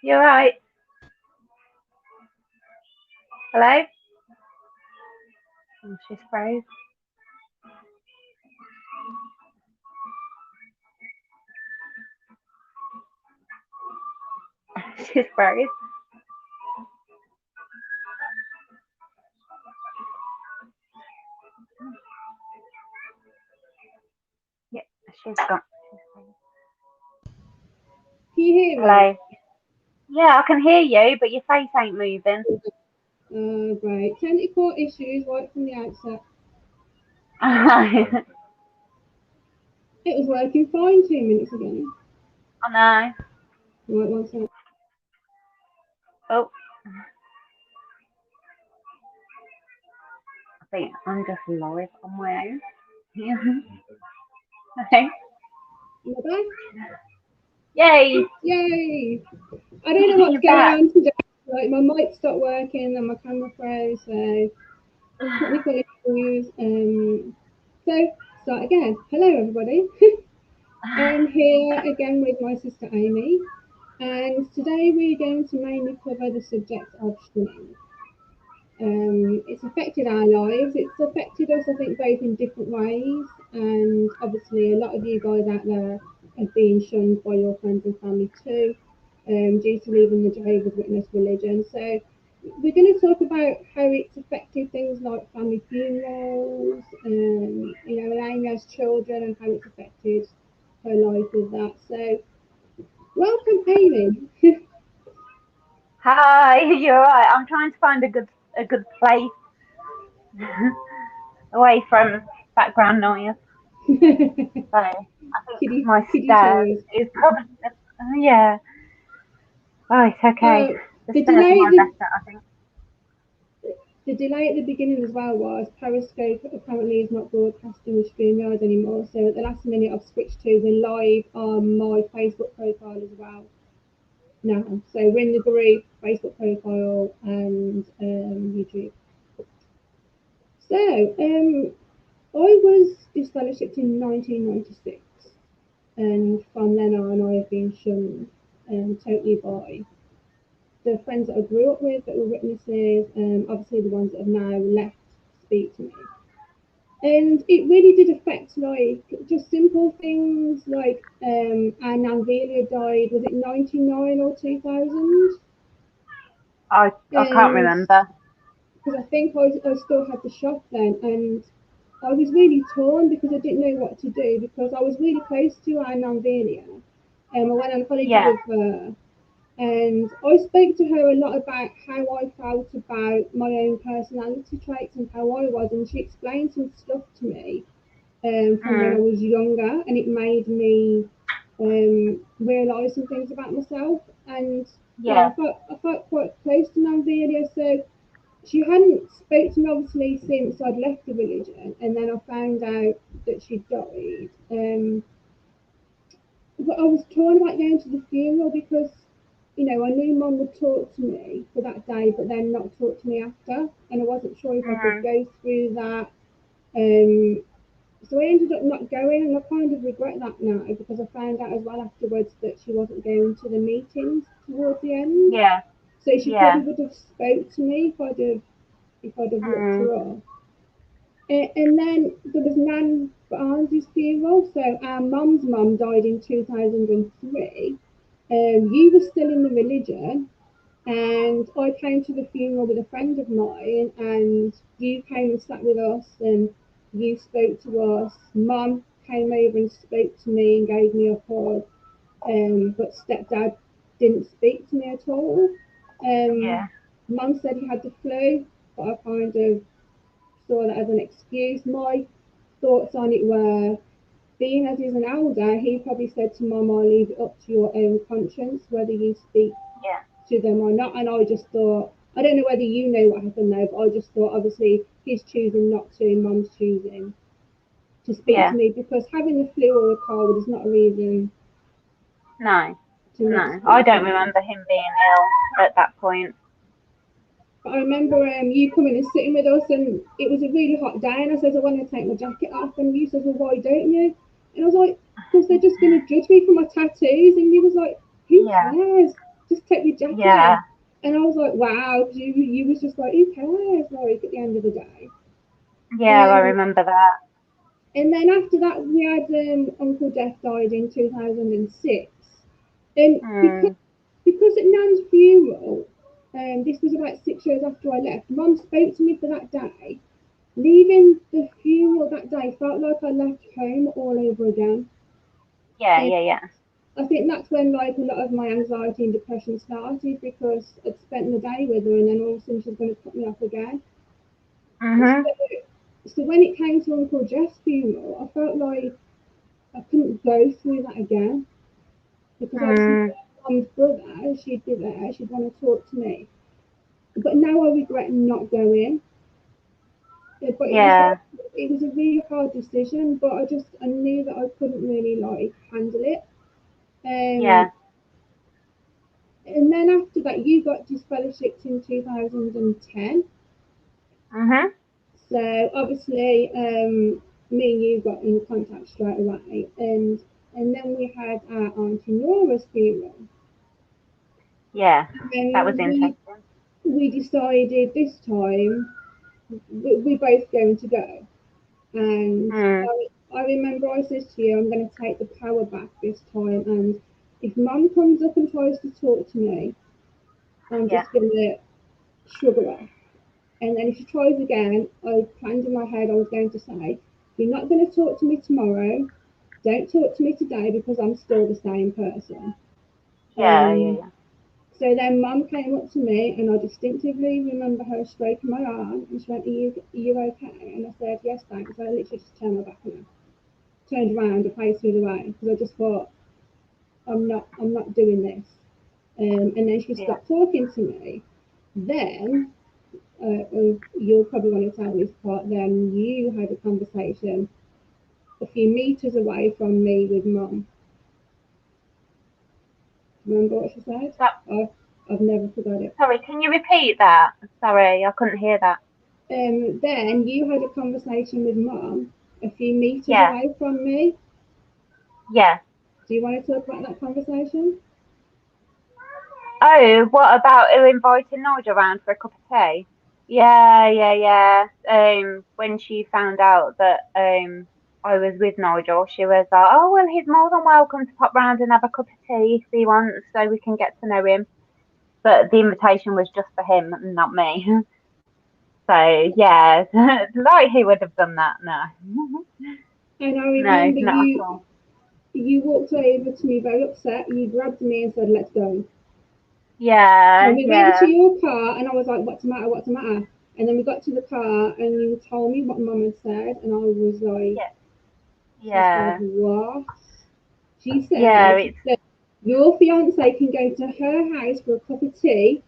You alright? Hello? Oh, she's froze. She's froze. Yeah, she's gone. Can you hear me? Hello? Yeah, I can hear you, but your face ain't moving. Right. Technical issues right from the outset. I It was working fine 2 minutes ago. know. Right, one second. Oh. I think I'm just live on my own. Okay. Am I back? Yay! Yay! I don't know what's You're going back. on today. Like my mic stopped working and my camera froze, so technical issues. So start again. Hello everybody. I'm here again with my sister Amy, and today we're going to mainly cover the subject of shunning. It's affected our lives. It's affected us, I think, both in different ways. And obviously, a lot of you guys out there have been shunned by your friends and family too, due to leaving the Jehovah's Witness religion. So, we're going to talk about how it's affected things like family funerals, Amy has children and how it's affected her life with that. So, welcome, Amy. Hi, you're right. I'm trying to find a good place away from background noise. So I think my Kiddie stairs toys. is probably yeah. Right, okay. The The stairs are delay, my better, I think. the delay at the beginning as well was Periscope apparently is not broadcasting with StreamYard anymore. So at the last minute, I've switched to the live on my Facebook profile as well now. So we're in the group, Facebook profile, and YouTube. So I was disfellowshipped in 1996, and from then on, I have been shunned totally by the friends that I grew up with that were witnesses, obviously the ones that have now left speak to me. And it really did affect like just simple things like our Nan died, was it 99 or 2000? I can't And remember. because I think I still had the shop then, and I was really torn because I didn't know what to do because I was really close to our Nan I went on holiday Yeah. with her. And I spoke to her a lot about how I felt about my own personality traits and how I was, and she explained some stuff to me from when I was younger, and it made me realise some things about myself. And Yeah. I felt quite close to Nanvelia, so she hadn't spoke to me obviously since I'd left the religion, and then I found out that she'd died. But I was torn about going to the funeral because I knew Mum would talk to me for that day, but then not talk to me after, and I wasn't sure if I could go through that. So I ended up not going, and I kind of regret that now because I found out as well afterwards that she wasn't going to the meetings towards the end. Yeah. So she Yeah. probably would have spoke to me if I'd have looked her up. And then there was Nan Barnes' funeral. So our mum's mum died in 2003. You were still in the religion, and I came to the funeral with a friend of mine, and you came and sat with us, and you spoke to us. Mum came over and spoke to me and gave me a hug, but stepdad didn't speak to me at all. Yeah. Mum said he had the flu, but I kind of saw that as an excuse. My thoughts on it were, being as he's an elder, he probably said to Mum, I'll leave it up to your own conscience whether you speak Yeah. to them or not. And I just thought, I don't know whether you know what happened there, but I just thought obviously he's choosing not to, Mum's choosing to speak to me, because having the flu or a cold is not a reason No. to not No. I speak to don't me. remember him being ill at that point. But I remember you coming and sitting with us, and it was a really hot day, and I said, I want to take my jacket off, and you said, well, why don't you? And I was like, because they're just going to judge me for my tattoos. And you was like, who Yeah. cares? just take your jacket Yeah. off. And I was like, wow, 'cause you was just like, who cares, like, at the end of the day. Yeah, I remember that. And then after that, we had Uncle Jeff died in 2006. And because at Nan's funeral, this was about 6 years after I left, Mum spoke to me for that day. Leaving the funeral that day felt like I left home all over again. Yeah. I think that's when like a lot of my anxiety and depression started, because I'd spent the day with her and then all of a sudden she's going to put me off again. So when it came to Uncle Jeff's funeral, I felt like I couldn't go through that again, because obviously Mum's brother, she'd be there, she'd want to talk to me. But now I regret not going. But it was a really hard decision, but I knew that I couldn't really like handle it. And then after that, you got disfellowshipped in 2010. So obviously, me and you got in contact straight away, and then we had our Auntie Nora's funeral. Yeah, that was interesting. We decided this time we're both going to go. And I remember I said to you, I'm going to take the power back this time. And if Mum comes up and tries to talk to me, I'm just going to shrug her off. And then if she tries again, I planned in my head I was going to say, you're not going to talk to me tomorrow. Don't talk to me today, because I'm still the same person. Yeah. So then Mum came up to me, and I distinctively remember her stroking my arm, and she went, are you okay? And I said, yes, thanks. I literally just turned my back on her. Turned around and faced the other way, because I just thought, I'm not doing this. And then she stopped talking to me. Then, you'll probably want to tell this part, then you had a conversation a few meters away from me with Mum. Remember what she said? I've never forgot it. Sorry, can you repeat that? Sorry, I couldn't hear that. Then you had a conversation with Mum a few meters away from me. Yeah. Do you want to talk about that conversation? Oh, what about her inviting Nigel around for a cup of tea? Yeah. When she found out that I was with Nigel, she was like, oh, well, he's more than welcome to pop round and have a cup of tea if he wants, so we can get to know him. But the invitation was just for him, not me. So, yeah, like he would have done that, no. And I remember you walked over to me very upset, you grabbed me and said, let's go. Yeah, and we went to your car, and I was like, what's the matter? And then we got to the car, and you told me what Mum had said, and I was like, she said, what? She said that your fiance can go to her house for a cup of tea.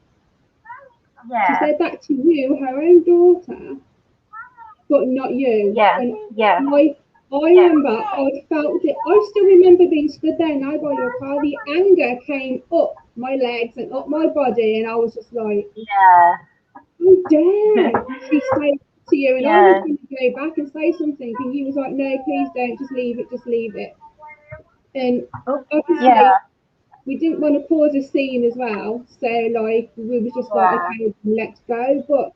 She said that to you, her own daughter, but not you. I remember, I felt it. I still remember being stood there now by your car. The anger came up my legs and up my body, and I was just like, how dare she say to you? And I was going to go back and say something, and you was like, no, please don't, just leave it. And obviously, we didn't want to cause a scene as well, so like we was just like, okay, let's go. But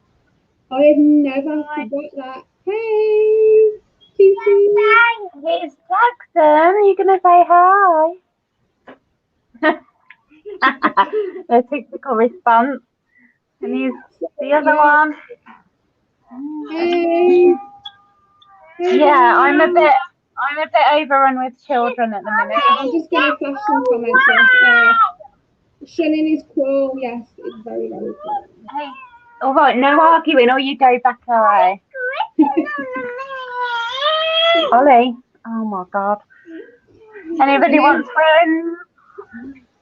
I have never forgot that. Hey, Kiki. It's Jackson. Are you gonna say hi? The typical response. And he's the other one. Hey. Yeah, I'm a bit overrun with children at the minute. I'm just gonna flash some comments off. Shunning is cruel. Yes, it's very, very cruel. Hey. All right, no arguing, or you go back away. Ollie. Oh my God. Anybody wants friends?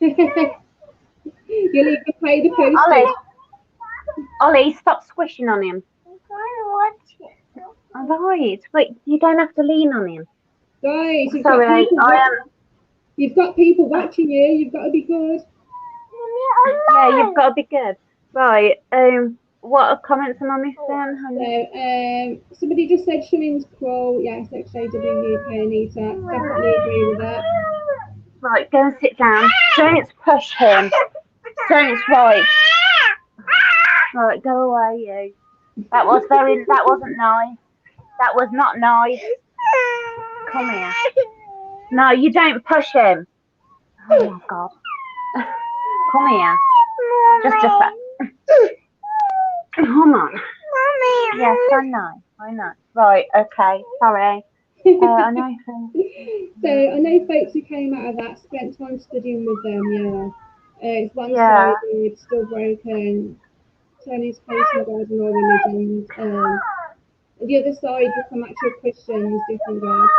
You'll need to pay the postage. Ollie, stop squishing on him. All right, but you don't have to lean on him. Guys, you've got people watching you. You've got to be good. Yeah, you've got to be good. Right. What comments am I missing? So, somebody just said Shunning's cruel. Yes, XJW UK Anita. Definitely agree with that. Right, go and sit down. Don't push him. Don't swipe. Right, go away, you. That wasn't nice. That was not nice. Come here. No, you don't push him. Oh my God. Come here. Just a sec. Come on. Yes, I know. Right, okay, sorry. I know. So I know folks who came out of that spent time studying with them. Yeah, it's Yeah. one-sided, still broken. Chinese faith and God and all religions. The other side become actual Christians, different gods.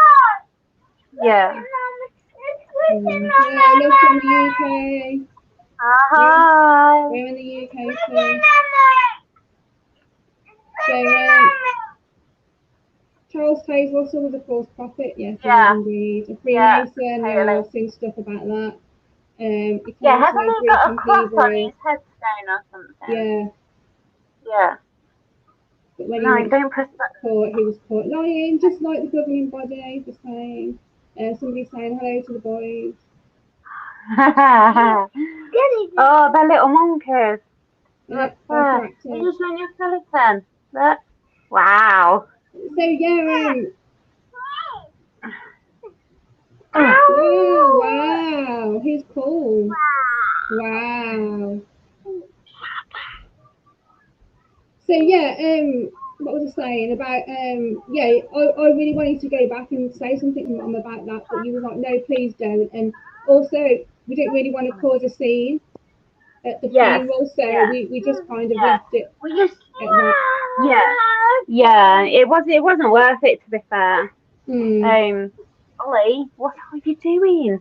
Yeah. Yeah, love from the UK. Hi. We're in the UK too. So Charles Taze Russell was a false prophet. Yes, he was indeed a Freemason. totally. I've seen stuff about that. He came Yeah, to hasn't know he Greek got a and cross on Hebrew. his headstone or something? Yeah. Yeah. But when No, don't press that. he was caught lying, just like the governing body, the same. Somebody saying hello to the boys. Oh, they're little monkeys. Yeah, Look there. hyperactive. Are you showing your skeleton? Look. Wow. So yeah, oh wow, he's cool. Wow. So yeah, what was I saying about yeah, I really wanted to go back and say something to Mum about that, but you were like, no, please don't. And also, we didn't really want to cause a scene at the funeral, so we just kind of left it at that. Yeah. It wasn't worth it, to be fair. Ollie, what are you doing?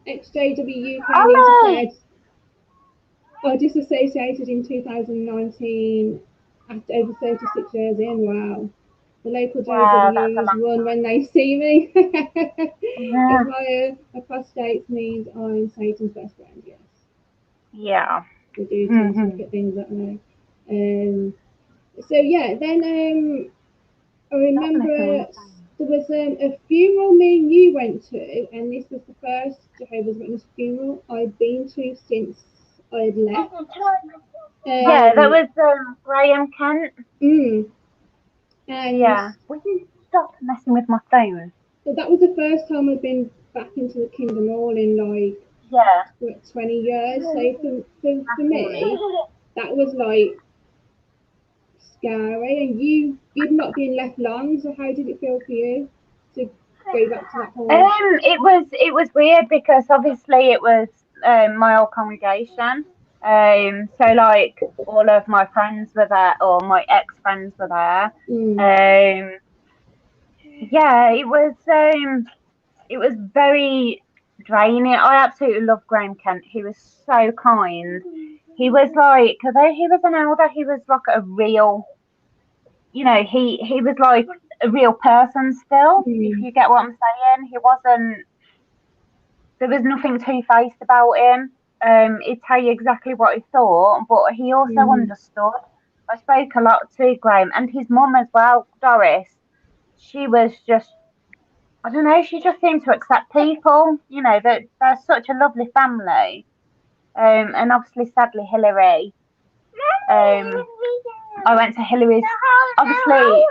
XJW UK News said, I disassociated in 2019 after over 36 years in. Wow. The local JWs run when they see me. If my apostate means I'm Satan's best friend, yes. Yeah. We do tend to look at things that way. So yeah, then I remember there was a funeral me and you went to, and this was the first Jehovah's Witness funeral I'd been to since I'd left. Yeah, that was Graham Kent. And yeah, will you stop messing with my phone? So that was the first time I'd been back into the Kingdom Hall in like 20 years. So for me, that was like scary. And you'd not been left long. So how did it feel for you to go back to that hall? It was weird because obviously it was my old congregation. So like all of my friends were there, or my ex-friends were there. Yeah, it was very draining. I absolutely loved Graham Kent. He was so kind. He was like, although he was an elder, he was like a real, he was like a real person still, if you get what I'm saying. He wasn't, there was nothing two-faced about him. He'd tell you exactly what he thought, but he also understood. I spoke a lot to Graham and his mum as well, Doris. She was just, I don't know, she just seemed to accept people, that they're such a lovely family. And obviously, sadly, Hillary. I went to Hillary's. Obviously,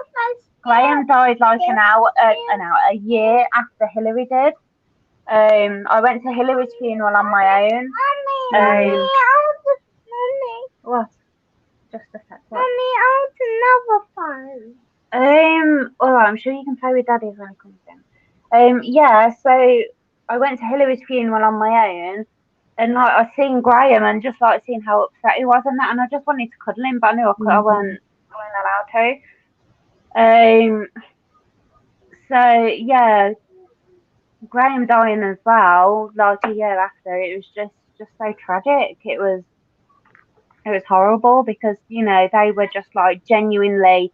Graham died like a year after Hillary did. I went to Hillary's funeral on my own. What? Just a sec. What? Mommy, I want another phone. Alright, I'm sure you can play with Daddy when he comes in. Yeah, so I went to Hillary's funeral on my own, and like I seen Graham and just like seeing how upset he was and that, and I just wanted to cuddle him, but I knew I weren't allowed to. So yeah, Graham dying as well, like a year after, it was just so tragic. It was horrible because they were just like genuinely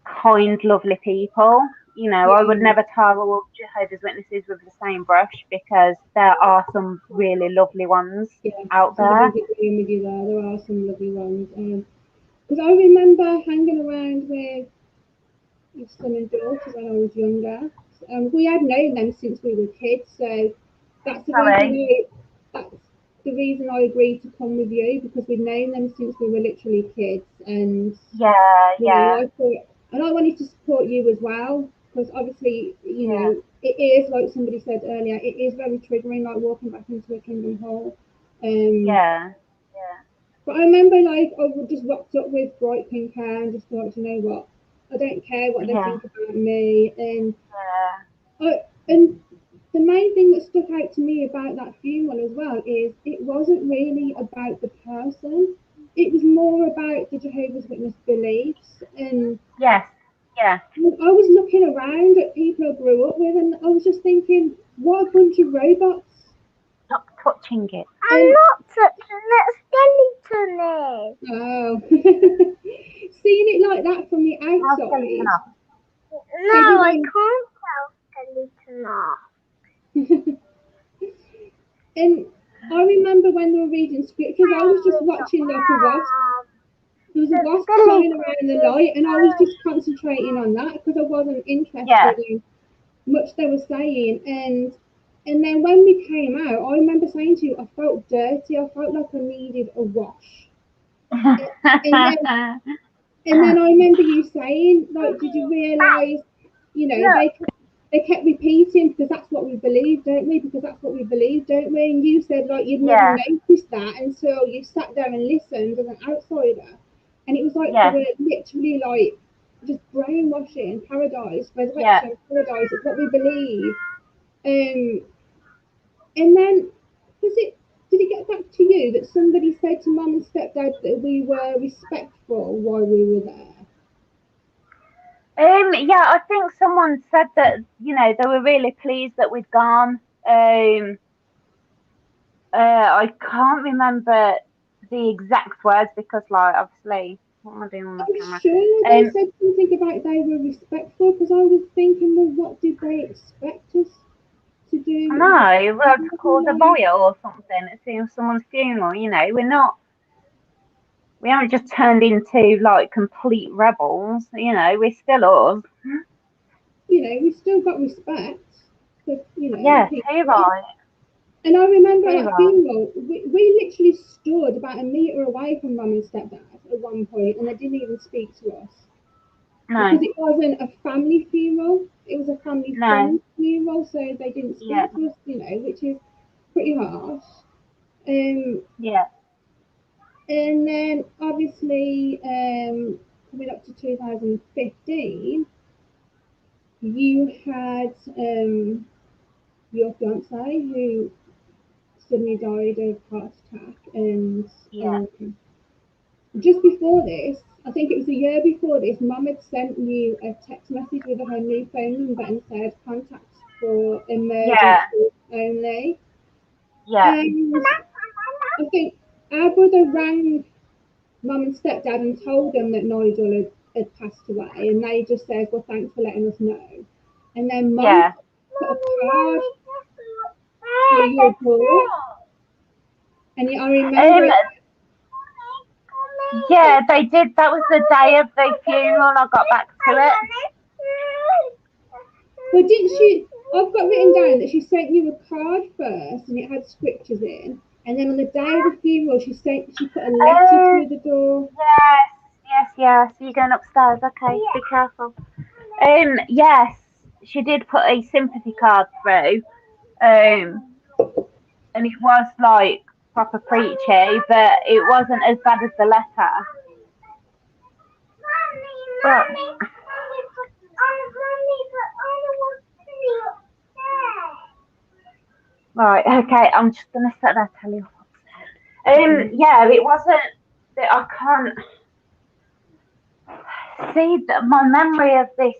kind, lovely people. I would never tar all Jehovah's Witnesses with the same brush because there are some really lovely ones out there. With you there are some lovely ones. Because I remember hanging around with his son and daughter when I was younger. We had known them since we were kids, so that's the Sorry. reason I agreed to come with you, because we've known them since we were literally kids, and Yeah, you know, yeah, I thought, and I wanted to support you as well, because obviously, you yeah, know, it is like somebody said earlier, it is very triggering, like walking back into a Kingdom Hall. yeah, But I remember, like, I would just rocked up with bright pink hair and just thought, you know what, I don't care what they yeah, think about me, and yeah, and the main thing that stuck out to me about that funeral as well is it wasn't really about the person. It was more about the Jehovah's Witness beliefs. And yes, yeah. I was looking around at people I grew up with, and I was just thinking, what a bunch of robots. Stop touching it. I'm And not touching that skeleton is. oh, seeing it like that from the Tell skeleton outside, off. No, I everyone, can't tell skeleton off. and I remember when they were reading scriptures, I was just watching like a wasp. There was a The wasp flying around the skeleton light, and I was is. just concentrating on that because I wasn't Yeah. interested in much they were saying. And then when we came out, I remember saying to you, I felt dirty. I felt like I needed a wash. And then and then I remember you saying, like, did you realise, you know, Look. they kept repeating, because that's what we believe, don't we? Because that's what we believe, don't we? And you said, like, you'd never Yeah. noticed that until you sat there and listened as an outsider. And it was like they Yeah. were literally like just brainwashing paradise, Yeah. resurrection, paradise. It's what we believe. Um, and then was it? Did it get back to you that somebody said to mum and stepdad that we were respectful while we were there? Yeah, I think someone said that, they were really pleased that we'd gone. I can't remember the exact words because, like, obviously, what am I doing on my I'm camera? sure they said something about they were respectful, because I was thinking, well, what did they expect us to I do? know, well, to cause a Like, riot or something at someone's funeral, we haven't just turned into, like, complete rebels, we're still us. you know, we still got respect for, you know, Yeah, too people. right, And I remember too at that right. funeral, we literally stood about a metre away from mum and stepdad at one point, and they didn't even speak to us. Because No, it wasn't a family funeral, it was a family no, friend funeral, so they didn't yeah, speak to us, you know, which is pretty harsh. Um, yeah, and then obviously, coming up to 2015, you had your fiance who suddenly died of heart attack, and yeah, just before this, I think it was a year before this, Mum had sent you a text message with her new phone number and said contact for yeah, emergency only. yeah, And I think our brother rang Mum and stepdad and told them that Nigel had passed away, and they just said, well, thanks for letting us know. And then Mum yeah. put a card through your door, and I remember Um, it. yeah, they did. That was the day of the funeral. I got back to it. Well, didn't she? I've got written down that she sent you a card first, and it had scriptures in. And then on the day of the funeral, she put a letter through the door. Yes, yes, yes. You're going upstairs. Okay, be careful. Yes, she did put a sympathy card through. Um, and it was like proper preachy, but it wasn't as bad as the letter. But right, okay, I'm just gonna set that telly off upstairs. Yeah, it wasn't. I can't see that my memory of this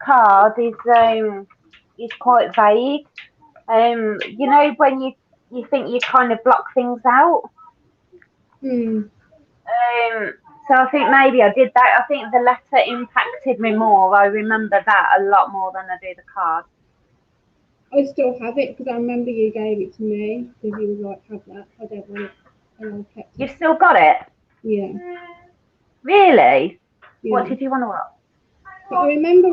card is quite vague. When you think you kind of block things out. Hmm. So I think maybe I did that. I think the letter impacted me more. I remember that a lot more than I do the card. I still have it because I remember you gave it to me because you was like, "Have that. I don't want it," and I kept You've it. still got it? Yeah, Really? What yeah. did you want to watch? But I remember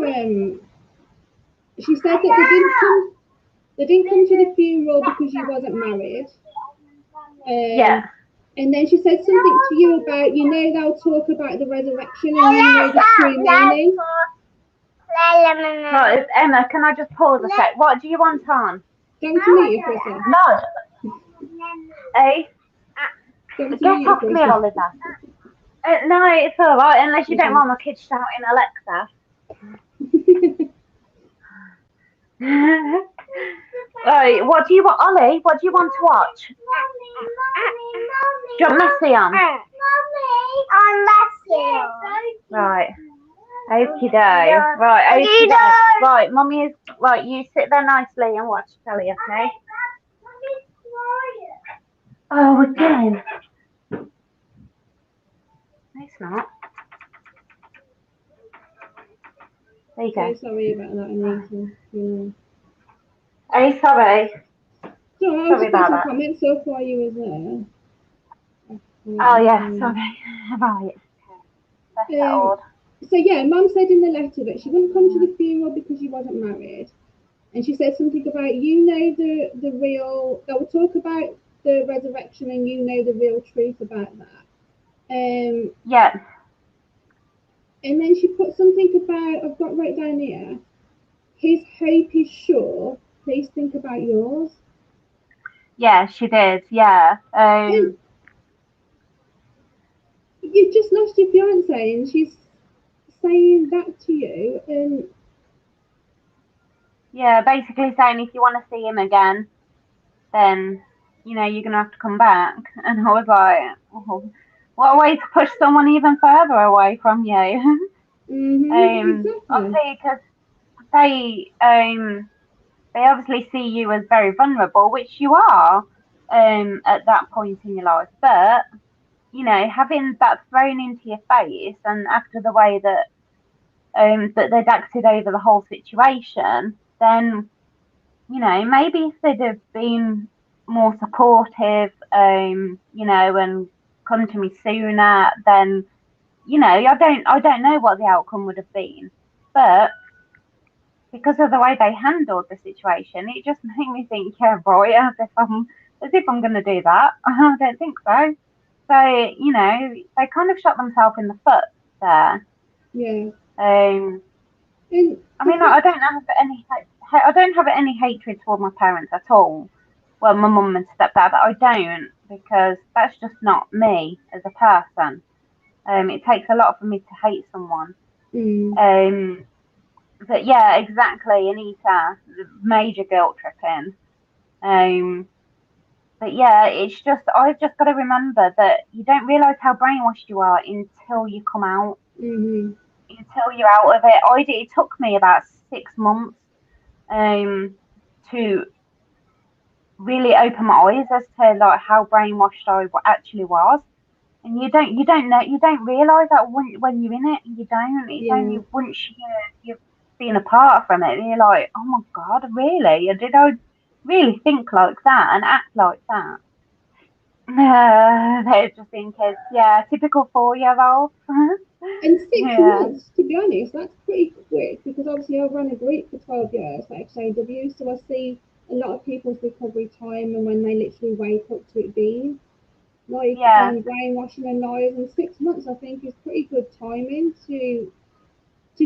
she said that they didn't come to the funeral because you wasn't married. Yeah. And then she said something to you about, they'll talk about the resurrection and the true meaning. Right, Emma, can I just pause a sec? What do you want on? Do you want to meet you for a sec? No. Hey? Get off me, Oliver. No, it's all right, unless you don't want my kids shouting Alexa. Right, what do you want, Ollie? What do you want to watch? Do you want Messi on? I'm Messi. Right. Okie doke. Right, okie doke. Right, Mummy is. Right, you sit there nicely and watch telly, okay? Oh, again. No, it's not. There you go. So sorry about that, Anita. Hey, sorry. So I was just put some comments up while you was there. Oh, yeah, sorry. Right. So yeah, Mum said in the letter that she wouldn't come to the funeral because she wasn't married, and she said something about the real. They will talk about the resurrection, and the real truth about that. Yeah. And then she put something about, I've got right down here. His hope is sure. Please think about yours. Yeah, she did. Yeah. You just lost your fiance, and she's saying that to you, and yeah, basically saying if you want to see him again, then you're gonna have to come back. And I was like, oh, what a way to push someone even further away from you. Exactly. Obviously, because they obviously see you as very vulnerable, which you are at that point in your life. But having that thrown into your face, and after the way that that they'd acted over the whole situation, then maybe if they'd have been more supportive, and come to me sooner, then I don't know what the outcome would have been, but because of the way they handled the situation, it just made me think, yeah, right, as if I'm going to do that. I don't think so. So they kind of shot themselves in the foot there. Yeah. I mean, I don't have any hatred toward my parents at all. Well, my mum and stepdad, I don't, because that's just not me as a person. It takes a lot for me to hate someone. But yeah, exactly, Anita, major guilt tripping. But yeah, it's just, I've just got to remember that you don't realise how brainwashed you are until you come out. Until you're out of it. It took me about 6 months to really open my eyes as to like how brainwashed I actually was. And you don't realise that when you're in it. You don't. It's only once you've been apart from it, and you're like, oh my God, really? Did I really think like that and act like that? They're just being kids. Yeah, typical 4-year-old. And 6 months, to be honest, that's pretty quick, because obviously I've run a group for 12 years for XAW, so I see a lot of people's recovery time and when they literally wake up to it being like brainwashing and lies. And 6 months, I think, is pretty good timing to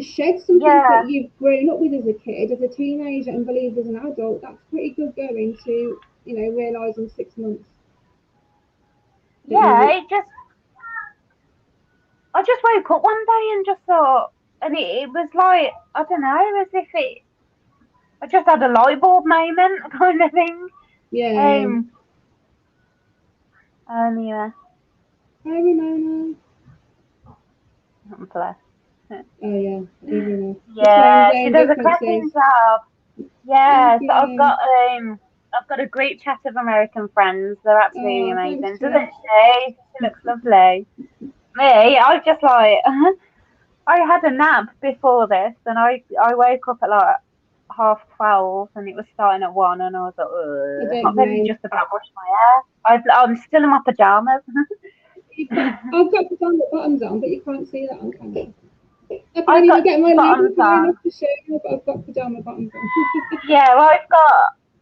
shed something that you've grown up with as a kid, as a teenager, and believed as an adult. That's pretty good going to realise in 6 months. Yeah, I just woke up one day and just thought, and it was like, I don't know, as if I just had a light bulb moment kind of thing. Yeah. Yeah. Hi, Ramona. Bless. Oh yeah, yeah, she does a cracking job. Yeah, so I've got a great chat of American friends. They're absolutely amazing, doesn't she? She looks lovely. Me, I just like I had a nap before this, and I woke up at like 12:30, and it was starting at 1, and I was like, I've only just about brushed my hair. I'm still in my pajamas. I've got pajama bottoms on, but you can't see that on camera. I can't even get my legs high enough to show you, but I've got pajama bottoms on. Yeah, well,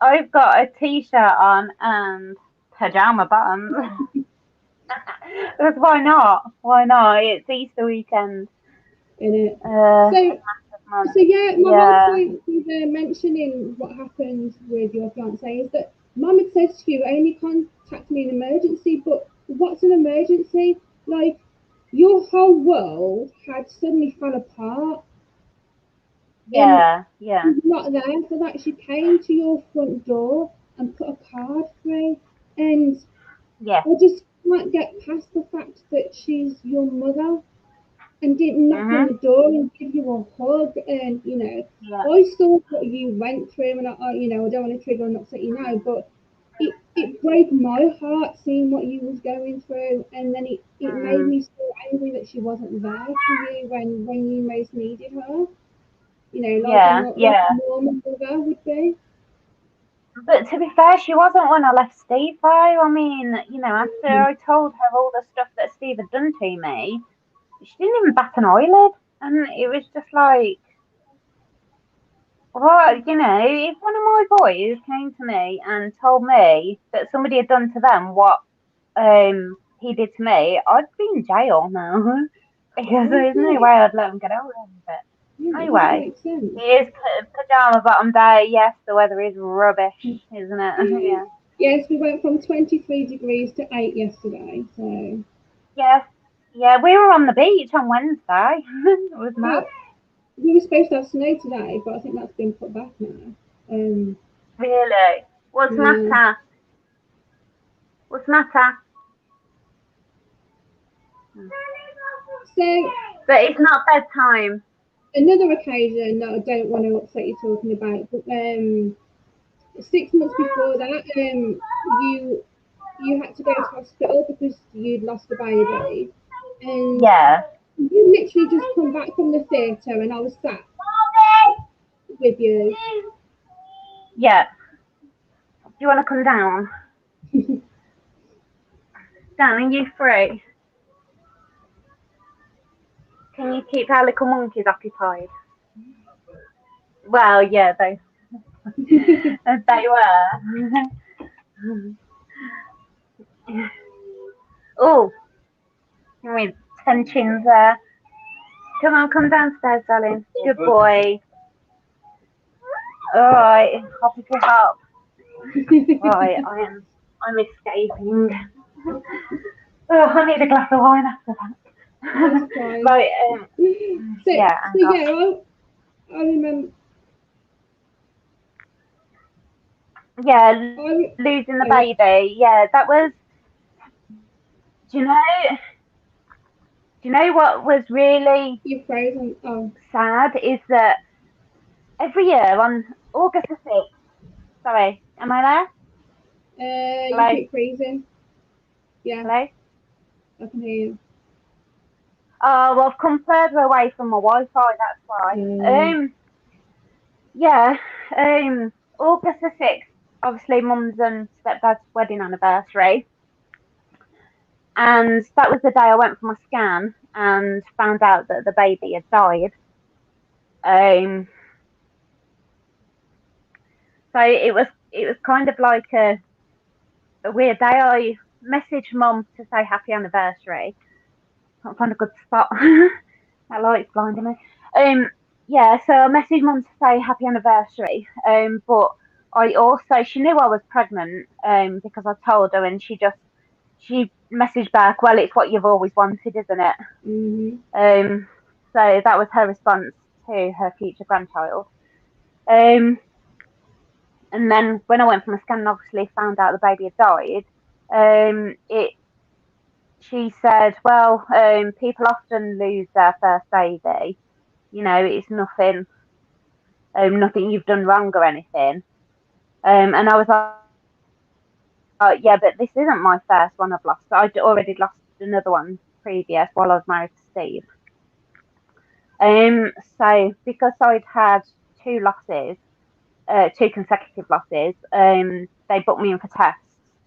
I've got a t-shirt on and pajama bottoms. Because why not? Why not? It's Easter weekend. In it. So Yeah, my yeah. whole point with mentioning what happened with your fiance is that Mum had said to you, only contact me in emergency, but what's an emergency? Like, your whole world had suddenly fell apart. Yeah. She's not there for that. She came to your front door and put a card through, and Yeah. I just can't get past the fact that she's your mother and didn't knock on the door and give you a hug. And I saw what you went through, and I don't want to trigger and upset you now, but it broke my heart seeing what you was going through, and then it made me so angry that she wasn't there for you when you most needed her. Like a normal mother would be. But to be fair, she wasn't when I left Steve, though. I mean, after I told her all the stuff that Steve had done to me, she didn't even bat an eyelid. And it was just like, well, if one of my boys came to me and told me that somebody had done to them what he did to me, I'd be in jail now. Because there's no way I'd let him get away with it. Yeah, No way. makes sense. It is pajama bottom day. Yes, the weather is rubbish, isn't it? Yeah. Yes, we went from 23 degrees to 8 yesterday, so. Yeah, we were on the beach on Wednesday. It was mad. We were supposed to have snow today, but I think that's been put back now. Really? What's the matter? What's the matter? So. But it's not bedtime. Another occasion that I don't want to upset you talking about, but 6 months before that, you had to go to hospital because you'd lost a baby, and you literally just come back from the theatre, and I was sat with you. Yeah. Do you want to come down? Dan, are you free? Can you keep our little monkeys occupied? Well, yeah, they were. Oh, with 10 chins there. Come on, come downstairs, darling. Good boy. All right, I'll pick it up. Right, I'm escaping. Oh, I need a glass of wine after that. Right, I remember. Yeah, losing the baby. Yeah, that was. Do you know what was really sad is that every year on August the 6th. Sorry, am I there? You keep freezing. Yeah. Hello? I can hear you. Oh, well, I've come further away from my Wi-Fi, that's why. August the 6th, obviously Mum's and stepdad's wedding anniversary. And that was the day I went for my scan and found out that the baby had died. So it was kind of like a weird day. I messaged Mum to say happy anniversary. Can't find a good spot. That light's blinding me. So I messaged Mum to say happy anniversary. But she knew I was pregnant. Because I told her, and she messaged back, well, it's what you've always wanted, isn't it? Mm-hmm. So that was her response to her future grandchild. And then when I went for my scan and obviously found out the baby had died, she said, well, people often lose their first baby. It's nothing you've done wrong or anything. And I was like, yeah, but this isn't my first one I've lost. I'd already lost another one previous while I was married to Steve. So because I'd had two consecutive losses, they booked me in for tests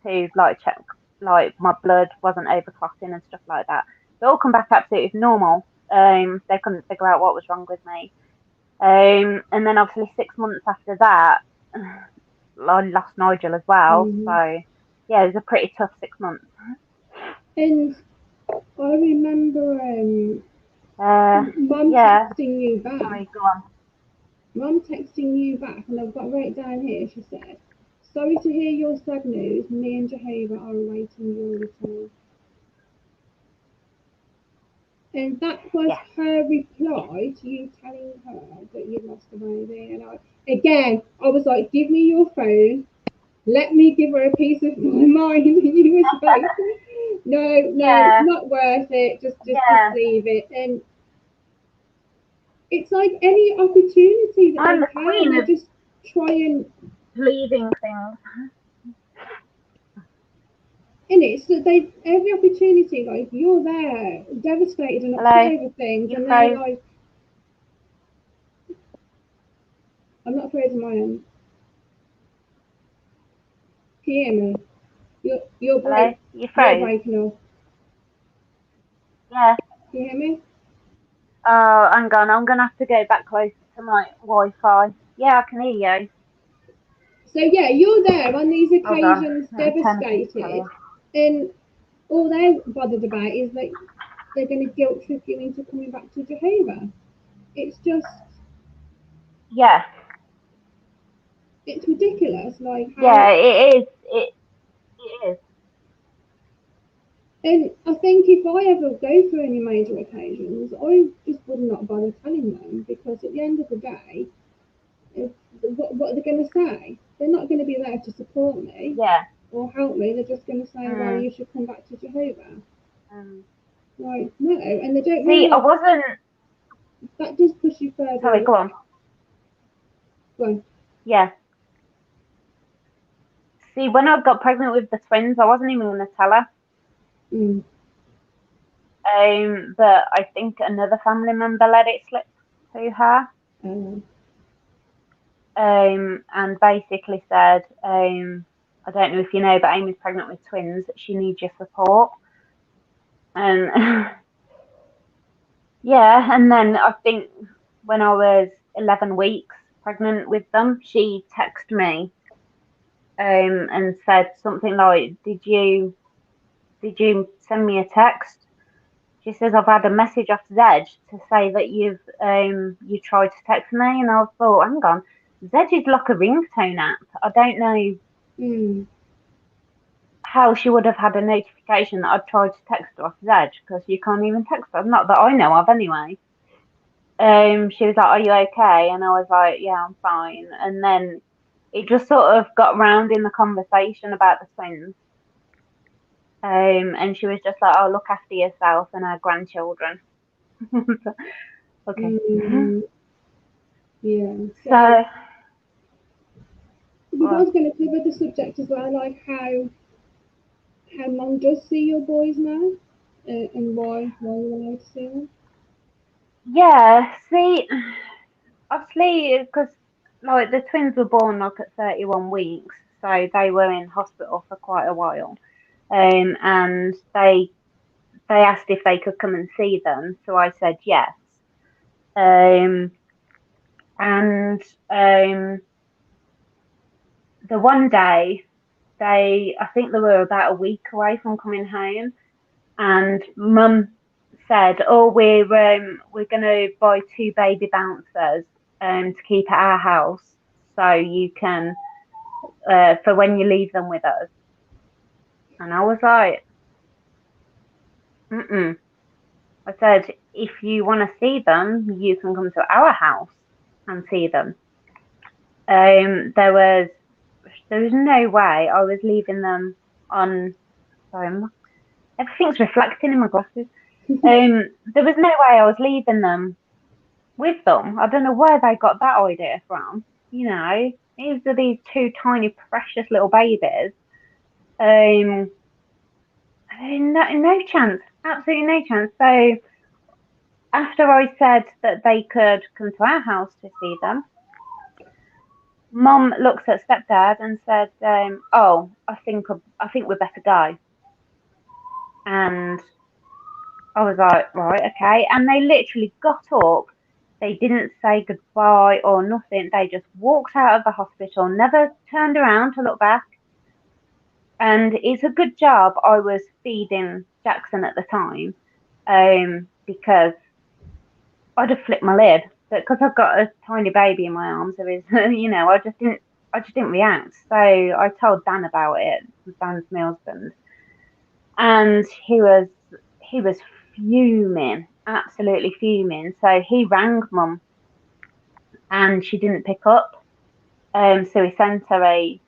to check my blood wasn't overclotting and stuff like that. They all come back absolutely normal. They couldn't figure out what was wrong with me. And then obviously 6 months after that, I lost Nigel as well. Mhm. So yeah, it was a pretty tough 6 months. And I remember Mum Yeah. texting you back. Sorry, go on. Mum texting you back, and I've got right down here. She said, "Sorry to hear your sad news. Me and Jehovah are awaiting your return." And that was Yeah. her reply to you telling her that you'd lost a baby. And I was like, "Give me your phone. Let me give her a piece of my mind." And you was like, "No, Yeah. not worth it. Just Yeah. leave it." And it's like any opportunity that I'm they the can, queen they of just try and. leaving things. And it's that they every opportunity, like you're there, devastated and upset Hello? over things, You and they're froze. like, "I'm not afraid of my own." Can you hear me? Hello? You You're froze. breaking up. Yeah. Can you hear me? Oh, hang on. I'm going to have to go back closer to my Wi-Fi. Yeah, I can hear you. So yeah, you're there on these Hold on. occasions, Let me turn the telly devastated, off. and all they're bothered about is that they're going to guilt trip you into coming back to Jehovah. It's just, Yeah. it's ridiculous. Like Yeah, how, it is. It is. and I think if I ever go through any major occasions, I just would not bother telling them, because at the end of the day, if, what are they going to say? They're not going to be there to support me Yeah. or help me. They're just going to say, "Well, Mm, you should come back to Jehovah." mm. Like, no, and they don't See, I realise wasn't... that does push you Sorry, further. go on. Well, Yeah. See, when I got pregnant with the twins, I wasn't even going to tell her. mm, But I think another family member let it slip to her. um, And basically said, I don't know if you know, but Amy's pregnant with twins. She needs your support. And yeah, and then I think when I was 11 weeks pregnant with them, she texted me and said something like, "Did you send me a text?" She says, "I've had a message off Zed to say that you tried to text me," and I thought, hang on, Zed is like a ringtone app. I don't know mm, how she would have had a notification that I'd tried to text her off Zed, because you can't even text her, not that I know of anyway. She was like, "Are you okay?" And I was like, "Yeah, I'm fine." And then it just sort of got round in the conversation about the twins. And she was just like, "Oh, look after yourself and our grandchildren." Okay. mm, yeah. So So, we well, was going to cover the subject as well, like how mum does see your boys now, and why you're allowed to see them. yeah, see, obviously, because like the twins were born like at 31 weeks, so they were in hospital for quite a while. And they asked if they could come and see them, so I said yes. Um, and the one day I think they were about a week away from coming home, and Mum said, "Oh, we're gonna buy two baby bouncers to keep at our house, so you can for when you leave them with us." And I was like, "Mm-mm." I said, "If you want to see them, you can come to our house and see them." There was no way I was leaving them on. Sorry, everything's reflecting in my glasses. There was no way I was leaving them with them. I don't know where they got that idea from. You know, these are these two tiny, precious little babies. Um, no chance, absolutely no chance. So after I said that they could come to our house to see them, Mum looked at stepdad and said, "Oh, I think we better go." And I was like, "Right, okay." And they literally got up, They didn't say goodbye or nothing. They just walked out of the hospital, never turned around to look back. And it's a good job I was feeding Jackson at the time, because I'd have flipped my lid. But because I've got a tiny baby in my arms, there is, I just didn't react. So I told Dan about it. Dan's my husband, and he was fuming, absolutely fuming. So he rang Mum, and she didn't pick up. So he sent her a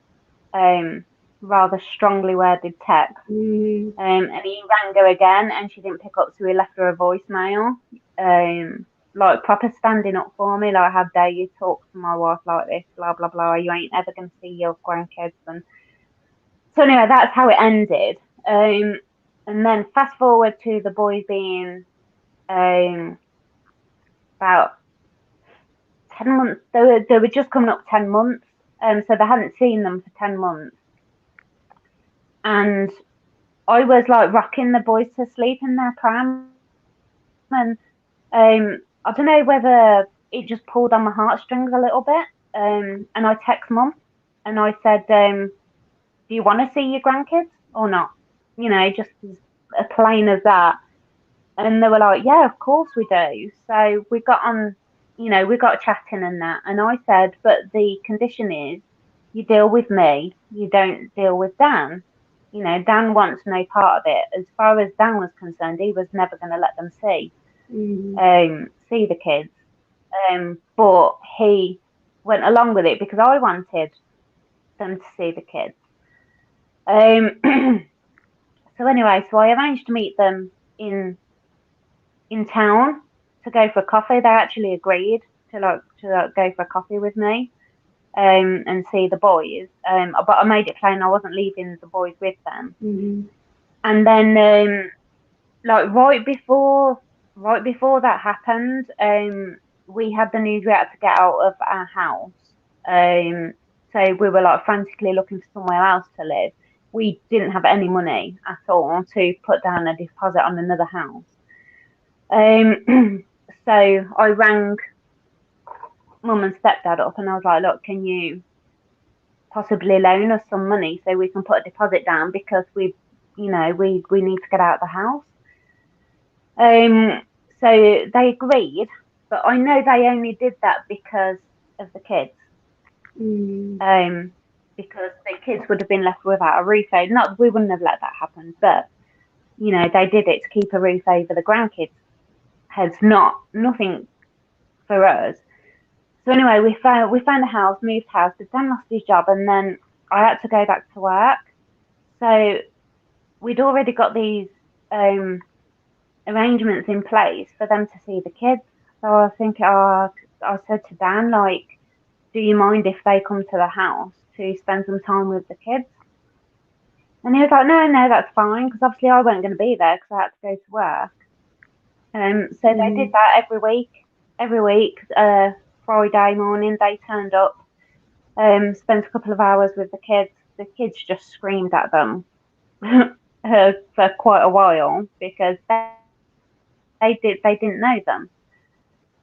rather strongly worded text. And he rang her again, and she didn't pick up, so he left her a voicemail, like proper standing up for me, like, how dare you talk to my wife like this, blah blah blah, you ain't ever gonna see your grandkids. And so anyway, that's how it ended. And then fast forward to the boys being about 10 months. They were just coming up 10 months, so they hadn't seen them for 10 months. And I was like rocking the boys to sleep in their pram, and I don't know whether it just pulled on my heartstrings a little bit. And I text Mum, and I said, "Do you want to see your grandkids or not?" Just as plain as that. And they were like, "Yeah, of course we do." So we got on, we got chatting and that. And I said, "But the condition is you deal with me, you don't deal with Dan. Dan wants no part of it." As far as Dan was concerned, he was never going to let them see the kids. But he went along with it because I wanted them to see the kids. So anyway, so I arranged to meet them in town to go for a coffee. They actually agreed to go for a coffee with me, and see the boys. But I made it plain I wasn't leaving the boys with them. And then, like right before that happened, we had the news we had to get out of our house. So we were like frantically looking for somewhere else to live. We didn't have any money at all to put down a deposit on another house. So I rang Mum and Stepdad up, and I was like, "Look, can you possibly loan us some money so we can put a deposit down, because we need to get out of the house?" So they agreed, but I know they only did that because of the kids. Because the kids would have been left without a roof over. Not, we wouldn't have let that happen, but they did it to keep a roof over the grandkids' heads, nothing for us. So anyway, we found a house, moved house, but Dan lost his job, and then I had to go back to work. So we'd already got these arrangements in place for them to see the kids. So I think I said to Dan, like, "Do you mind if they come to the house to spend some time with the kids?" And he was like, "No, that's fine," because obviously I wasn't going to be there because I had to go to work. So they did that every week. Friday morning they turned up, spent a couple of hours with the kids. The kids just screamed at them for quite a while because they didn't know them.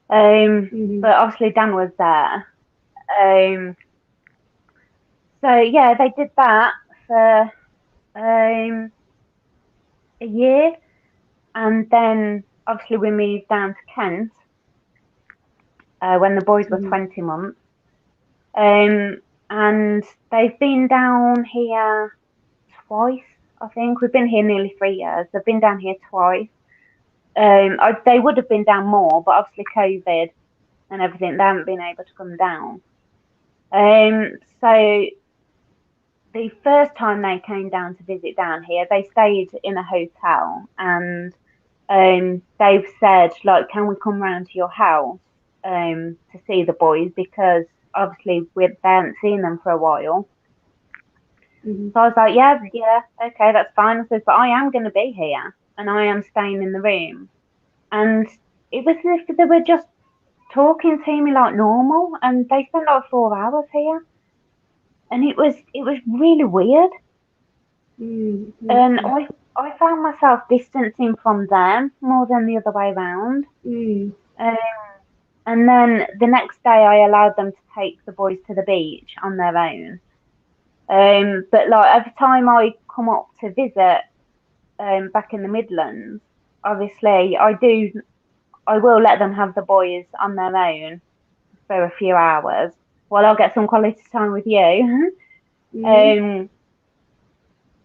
But obviously Dan was there. So yeah, they did that for a year, and then obviously we moved down to Kent when the boys were 20 months. And they've been down here twice, I think. We've been here nearly 3 years. They've been down here twice. They would have been down more, but obviously COVID and everything, they haven't been able to come down. So the first time they came down to visit down here, they stayed in a hotel, and they've said, like, "Can we come round to your house to see the boys?" Because obviously they hadn't seen them for a while. So I was like, yeah, okay, that's fine. I said, "But I am going to be here, and I am staying in the room." And it was as if they were just talking to me like normal, and they spent like 4 hours here, and it was really weird. And I found myself distancing from them more than the other way around. And then the next day I allowed them to take the boys to the beach on their own. But like every time I come up to visit back in the Midlands, obviously I will let them have the boys on their own for a few hours while I'll get some quality time with you. Mm-hmm.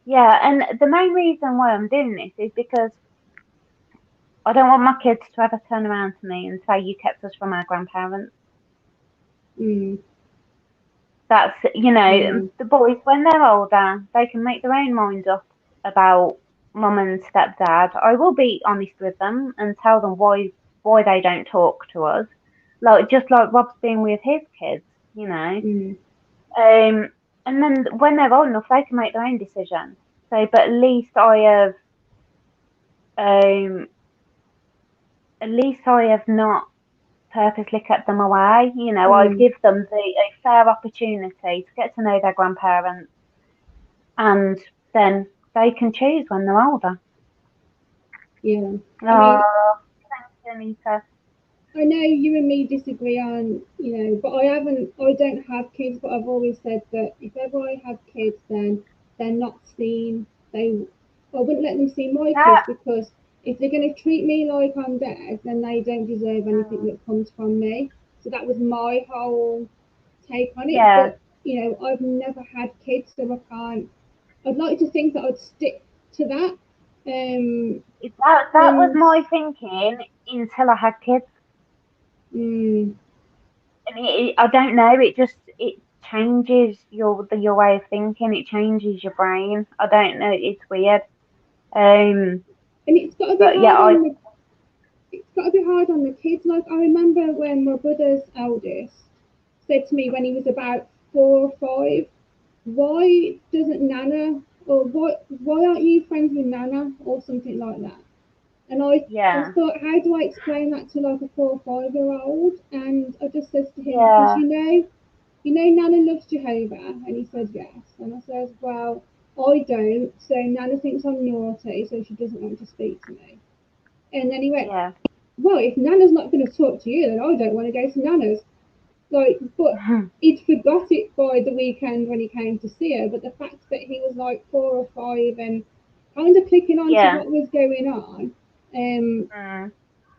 Yeah, and the main reason why I'm doing this is because I don't want my kids to ever turn around to me and say you kept us from our grandparents. Mm. That's, Yeah. the boys, when they're older, they can make their own mind up about mum and stepdad. I will be honest with them and tell them why they don't talk to us. Like, just like Rob's been with his kids, you know. Mm. Um, and then when they're old enough, they can make their own decision. So, but um, at least I have not purposely kept them away. I Mm. give them a fair opportunity to get to know their grandparents, and then they can choose when they're older. Yeah. I mean, Oh, thank you, Anita. I know you and me disagree on, but I don't have kids, but I've always said that if ever I have kids, then they're not seen. I wouldn't let them see my kids Yeah, because if they're going to treat me like I'm dead, then they don't deserve anything that comes from me. So that was my whole take on it. yeah. But, I've never had kids, so I can't. I'd like to think that I'd stick to that. That was And, my thinking until I had kids. mm, And I don't know. It changes your way of thinking. It changes your brain. I don't know. It's weird. Um, and it's got to be but yeah, hard on the kids. Like I remember when my brother's eldest said to me when he was about 4 or 5, "Why doesn't Nana or why aren't you friends with Nana or something like that?" And I yeah, thought, how do I explain that to like a 4 or 5 year old? And I just said to him, because yeah, Nana loves Jehovah, and he said yes. And I said, well, I don't. So Nana thinks I'm naughty, so she doesn't want to speak to me. And then he went, yeah, well, if Nana's not going to talk to you, then I don't want to go to Nana's. Like, but he'd forgot it by the weekend when he came to see her. But the fact that he was like 4 or 5 and kind of clicking on to yeah, what was going on, mm,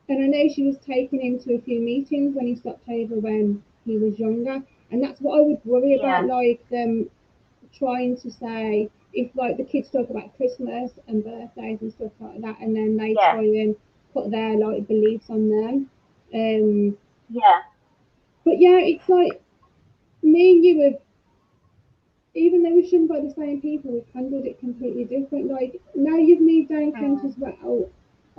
and I know she was taking him to a few meetings when he stopped over when he was younger. And that's what I would worry about, yeah, like them trying to say, if like the kids talk about Christmas and birthdays and stuff like that, and then they yeah, try and put their like beliefs on them. Um, yeah, but yeah, it's like me and you have, even though we're shunned by the same people, we've handled it completely different. Like now you've moved down Kent mm, as well,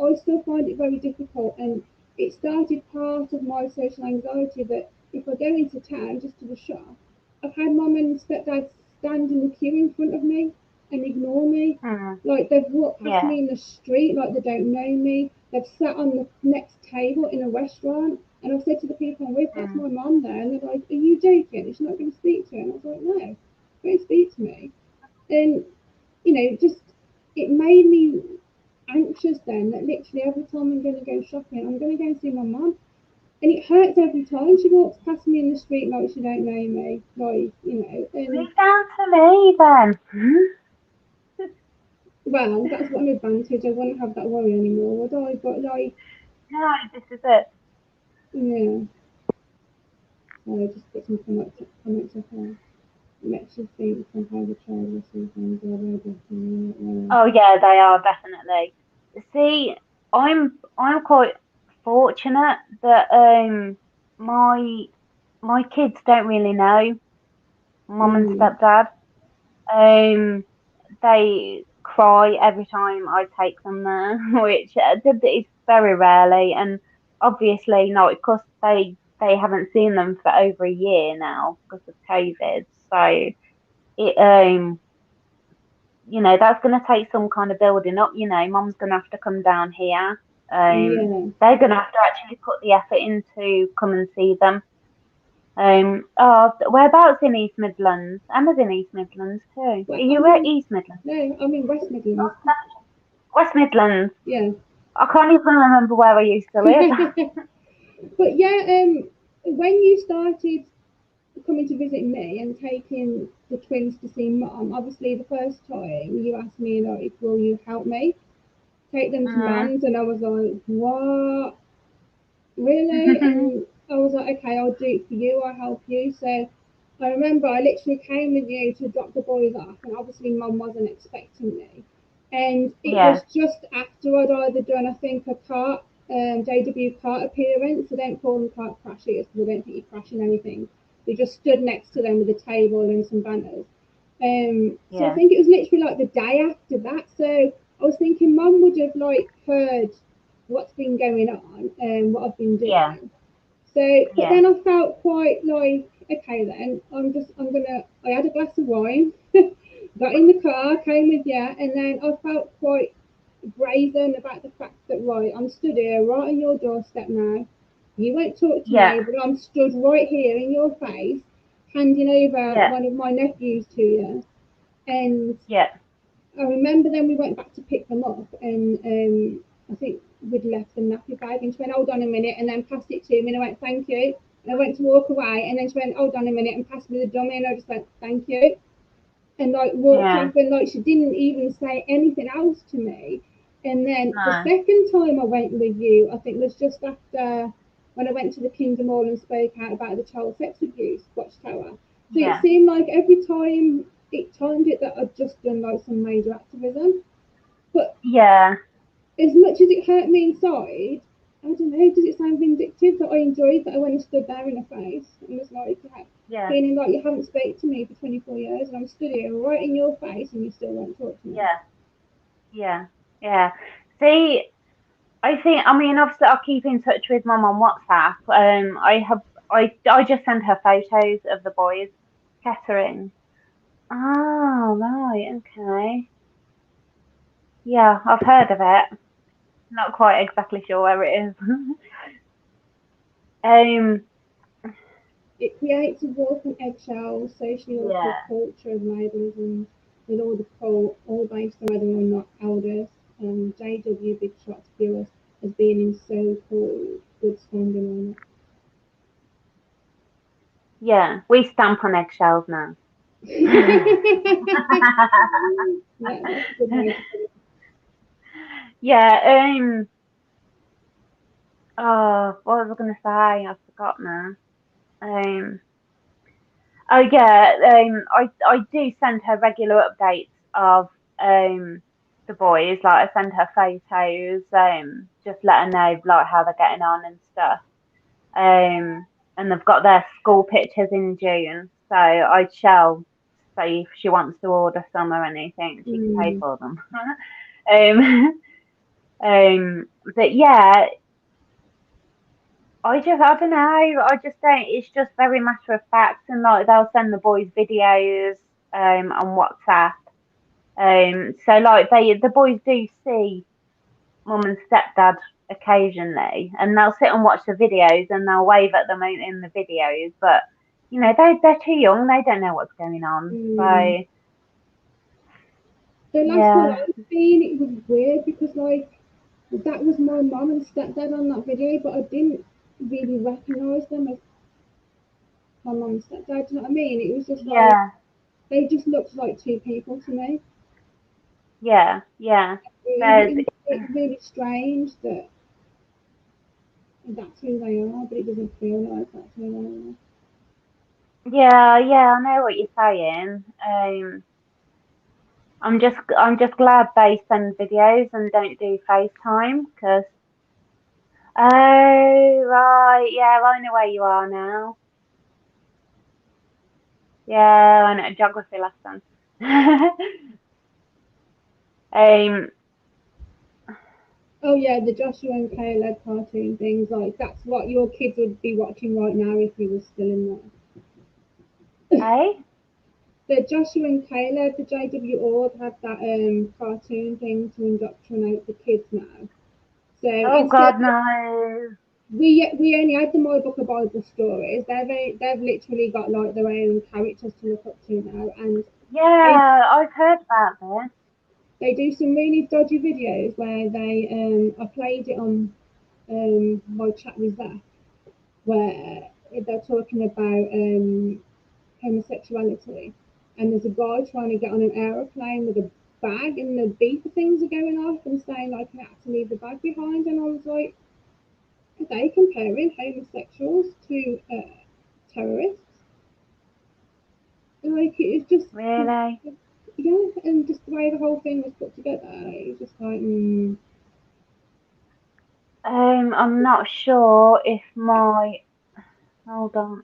I still find it very difficult, and it started part of my social anxiety that if I go into town just to the shop, I've had mum and stepdad stand in the queue in front of me and ignore me. mm, Like they've walked past yeah, me in the street like they don't know me. They've sat on the next table in a restaurant, and I've said to the people I'm with, "That's mm, my mum there," and they're like, "Are you joking? She's not going to speak to her." And I was like, "No, don't speak to me." And just it made me anxious then that literally every time I'm going to go shopping, I'm going to go and see my mum. And it hurts every time she walks past me in the street like she don't know me. Like, and move down to me then. well, that's what an advantage. I wouldn't have that worry anymore, would I? But like, No, this is it. yeah. I just put some comments up there. It makes you think somehow the child or something, Oh yeah, they are definitely. See, I'm quite fortunate that my my kids don't really know mum and mm, stepdad. Um, they cry every time I take them there, which is very rarely, and obviously not because they haven't seen them for over a year now because of COVID. So it that's going to take some kind of building up. Mum's going to have to come down here. yeah. They're going to have to actually put the effort in to come and see them. Whereabouts in East Midlands? Emma's in East Midlands too. Are Well, you at East Midlands? I'm in West Midlands. West Midlands. Yeah. I can't even remember where I used to live. But yeah, when you started coming to visit me and taking the twins to see mum, obviously the first time you asked me like, will you help me take them to mum's? And I was like, what? Really? And I was like, okay, I'll do it for you, I'll help you. So I remember I literally came with you to drop the boys off, and obviously mum wasn't expecting me. And it Yeah. was just after I'd either done, I think, a cart, JW cart appearance. I don't call them cart crashes because I don't think you're crashing anything. We just stood next to them with a table and some banners. So I Yeah. think it was literally like the day after that. So I was thinking mum would have like heard what's been going on and what I've been Yeah. doing. So, but Yeah. then I felt quite like, okay, then I had a glass of wine, got in the car, came with you, and then I felt quite brazen about the fact that, right, I'm stood here right on your doorstep now. You won't talk to Yeah. me, but I'm stood right here in your face, handing over Yeah. one of my nephews to you. And Yeah. I remember then we went back to pick them up, and I think we'd left the nappy bag, and she went, hold on a minute, and then passed it to me, and I went, thank you. And I went to walk away, and then she went, hold on a minute, and passed me the dummy, and I just went, thank you. And like walked Yeah. off, and like she didn't even say anything else to me. And then the No. second time I went with you, I think was just after when I went to the Kingdom Hall and spoke out about the child sex abuse watchtower. So it Yeah. seemed like every time it timed it that I'd just done like some major activism. But Yeah. as much as it hurt me inside, I don't know, does it sound vindictive that I enjoyed that I went and stood there in her face and was like, Yeah. feeling like you haven't spoken to me for 24 years and I'm stood here right in your face and you still won't talk to me? Yeah. Yeah. Yeah. See, I mean, obviously, I'll keep in touch with Mum on WhatsApp. I just sent her photos of the boys Kettering. Oh, right, okay. Yeah, I've heard of it. Not quite exactly sure where it is. um, It creates a walk on eggshells, socially awkward yeah, culture of labellism with all the poll, all based on whether or not elders, JW Big Shots view us as being in so-called good standing on it. yeah, we stamp on eggshells now. Yeah, that's a good way to put it. Yeah, oh, what was I going to say? I forgot now. Um, oh yeah, I do send her regular updates of the boys. Like I send her photos, just let her know like how they're getting on and stuff. And they've got their school pictures in June, so I shall say if she wants to order some or anything, she can pay Mm. for them. um, but yeah, I don't know. I just don't. It's just very matter of fact, and like they'll send the boys videos on WhatsApp. So like the boys do see mum and stepdad occasionally, and they'll sit and watch the videos and they'll wave at them in the videos, but you know they're too young. They don't know what's going on. Mm. So The last one yeah, I seen, it was weird because like that was my mum and stepdad on that video, but I didn't really recognise them as my mum and stepdad. Do you know what I mean? It was just like yeah, they just looked like two people to me. yeah, yeah. There's It's really strange that that's who they are, but it doesn't feel like that's who they yeah, yeah. I know what you're saying. I'm just glad they send videos and don't do FaceTime because oh right, yeah, I know where you are now. Yeah, I know geography lesson. um, are. Oh yeah, the Joshua and Caleb cartoon things, like that's what your kids would be watching right now if you were still in there. hey, The Joshua and Caleb, the JW Org have that cartoon thing to indoctrinate the kids now. So oh instead, God, no. we only had the My Book of Bible stories. They've literally got like their own characters to look up to now, and they Yeah, I've heard about this. they do some really dodgy videos where they I played it on my chat with Zach, where they're talking about homosexuality, and there's a guy trying to get on an aeroplane with a bag, and the beeper things are going off and saying like he had to leave the bag behind, and I was like, are they comparing homosexuals to terrorists? Like it's just Really? yeah, and just the way the whole thing was put together, it was just like. I'm not sure if my. Hold on.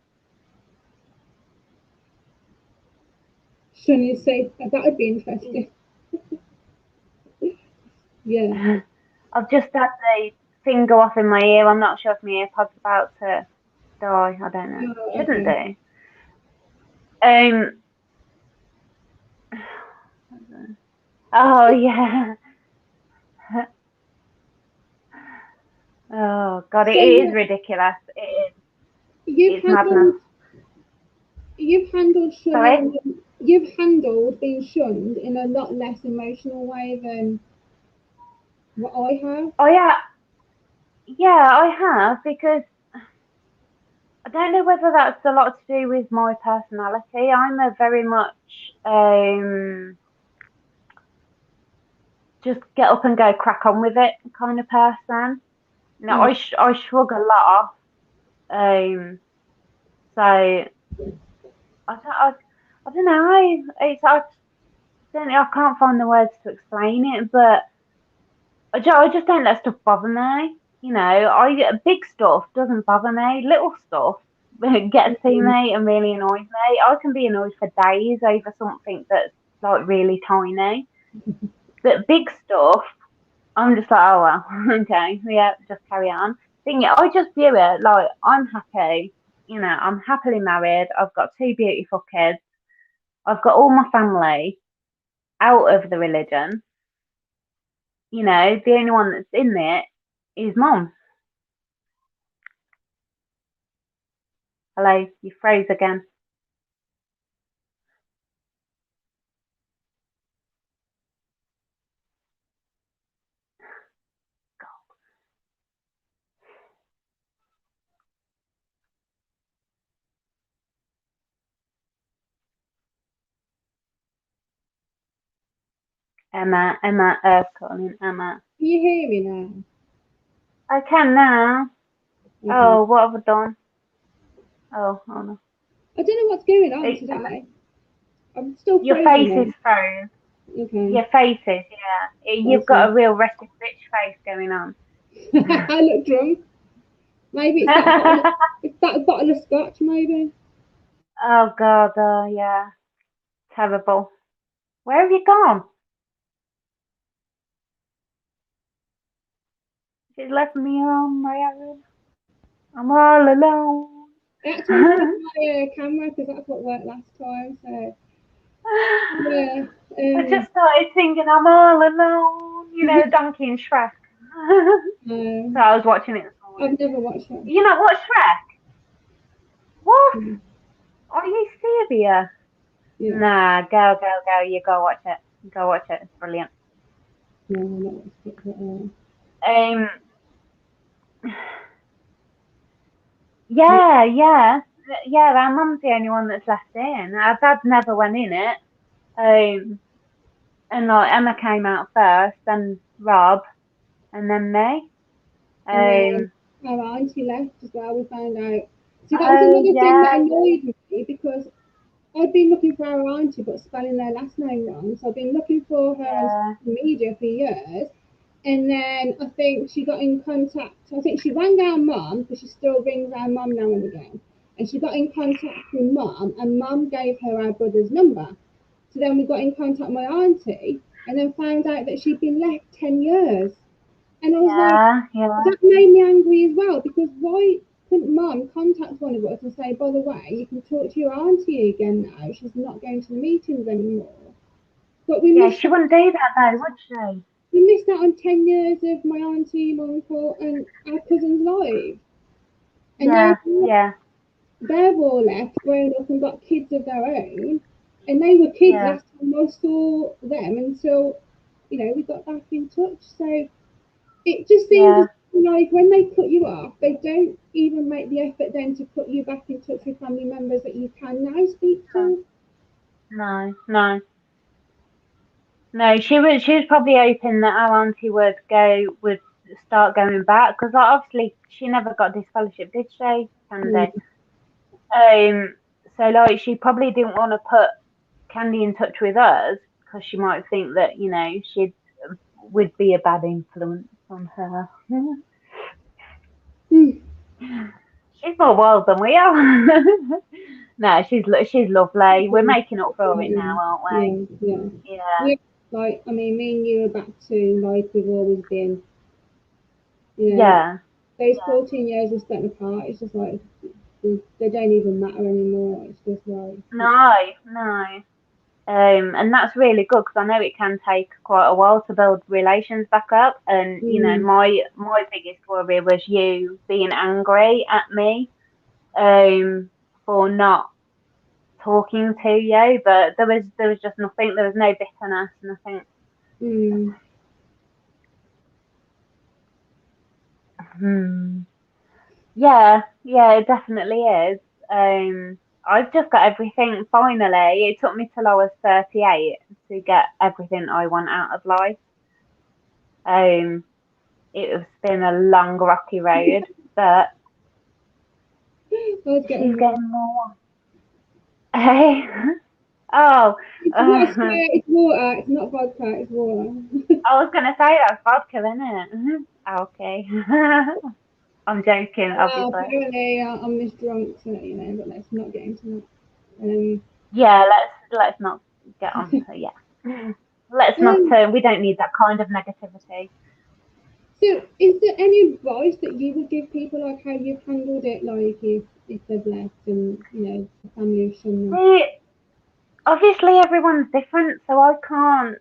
Shouldn't you say that would be interesting? Yeah. I've just had the thing go off in my ear. I'm not sure if my earpod's about to die. I don't know. Oh, Shouldn't okay. do. Oh yeah. Oh God, it So is ridiculous. It is. you've It's madness. handled you've handled Sorry. shunning. You've handled being shunned in a lot less emotional way than what I have. Oh yeah. Yeah, I have because I don't know whether that's a lot to do with my personality. I'm a very much just get up and go crack on with it kind of person. No, Mm. I shrug a lot. So I don't know. I can't find the words to explain it, but I just don't let stuff bother me. You know, big stuff doesn't bother me. Little stuff gets to me and really annoys me. I can be annoyed for days over something that's like really tiny. But big stuff, I'm just like, oh well, okay, yeah, just carry on. I just view it like I'm happy. You know, I'm happily married. I've got two beautiful kids. I've got all my family out of the religion. You know, the only one that's in it is mom. Hello, you froze again. Emma, calling Emma. Can you hear me now? I can now. Okay. Oh, what have I done? Oh no. I don't know what's going on It, today. I'm still your face frozen is though. froze. Okay. Your face is, yeah. You've got Awesome. a real rested bitch face going on. I look drunk. Maybe it's that bottle. It's that bottle of scotch, maybe. Oh God, yeah. Terrible. Where have you gone? She's left me on my own. I'm all alone. I had to unplug my camera because that's what worked last time. So yeah. I just started singing I'm all alone, you know, Donkey and Shrek. So I was watching it this morning. I've never watched it. You not watch Shrek? What? Mm. Are you serious? Yeah. Nah, go. You go watch it. Go watch it. It's brilliant. No, I've not watched it. But, Um, yeah. Our mum's the only one that's left in. Our dad never went in it. And like Emma came out first, then Rob, and then me. and then Um, our auntie left as well. We found out. See, that was oh another thing that yeah, annoyed me because I'd been looking for our auntie but spelling their last name wrong. So I've been looking for her on yeah, social media for years. And then I think she got in contact. I think she rang our mum because she still rings our mum now and again. And she got in contact with mum, and mum gave her our brother's number. So then we got in contact with my auntie, and then found out that she'd been left 10 years. And I was like, yeah. that made me angry as well because why couldn't mum contact one of us and say, by the way, you can talk to your auntie again now? She's not going to the meetings anymore. But Yeah, she wouldn't do that though, would she? we missed out on 10 years of my auntie, my uncle, and our cousin's lives. And now Yeah, they're all left, grown up, and got kids of their own. And they were kids yeah, last time I saw them until, we got back in touch. So it just seems yeah. like when they cut you off, they don't even make the effort then to put you back in touch with family members that you can now speak to. No, no, no. She was probably hoping that our auntie would start going back because obviously she never got this fellowship, did she, Candy? Mm. So like she probably didn't want to put Candy in touch with us because she might think that she'd would be a bad influence on her. Mm. She's more wild than we are. No, she's lovely. We're making up for it now, aren't we? Yeah, yeah. Yeah, Yeah, like, I mean, me and you are back to like we've always been. You know, yeah. those 14 years we spent apart, it's just like they don't even matter anymore. It's just like, No, no. And that's really good because I know it can take quite a while to build relations back up. And mm, my biggest worry was you being angry at me, for not talking to you. But there was just nothing. There was no bitterness, nothing. mm. Hmm. Yeah, yeah, it definitely is. I've just got everything finally. It took me till I was 38 to get everything I want out of life. Um, it's been a long, rocky road, but I was she's getting more. getting more. Hey, oh, It's not a uh, swear, it's water. It's not vodka. It's water. I was gonna say that's vodka, isn't it? Okay. I'm joking, Well, obviously. apparently I'm this drunk, so but let's not get into that. Yeah, let's not get on to yeah. Let's not. Um, We don't need that kind of negativity. so, is there any advice that you would give people, like how you've handled it, like if they've left and the family have shunned them? See, obviously everyone's different, so I can't.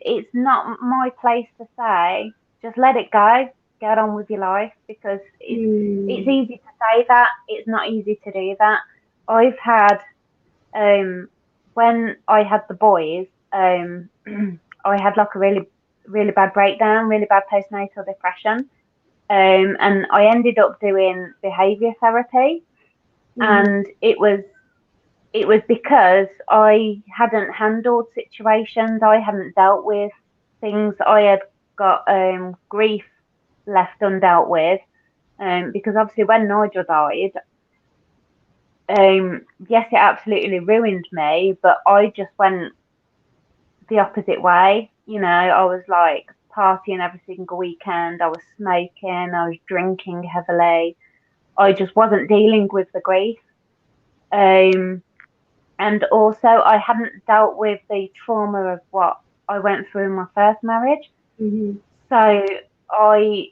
It's not my place to say. Just let it go. Get on with your life because it's Hmm. easy to say that. It's not easy to do that. I've had um when I had the boys, I had like a really bad breakdown, really bad postnatal depression. And I ended up doing behaviour therapy, Hmm. and it was because I hadn't handled situations, I hadn't dealt with things, I had got grief left undealt with. Because obviously when Nigel died, yes, it absolutely ruined me, but I just went the opposite way. I was like partying every single weekend, I was smoking, I was drinking heavily. I just wasn't dealing with the grief. Um, and also I hadn't dealt with the trauma of what I went through in my first marriage. Hmm. So I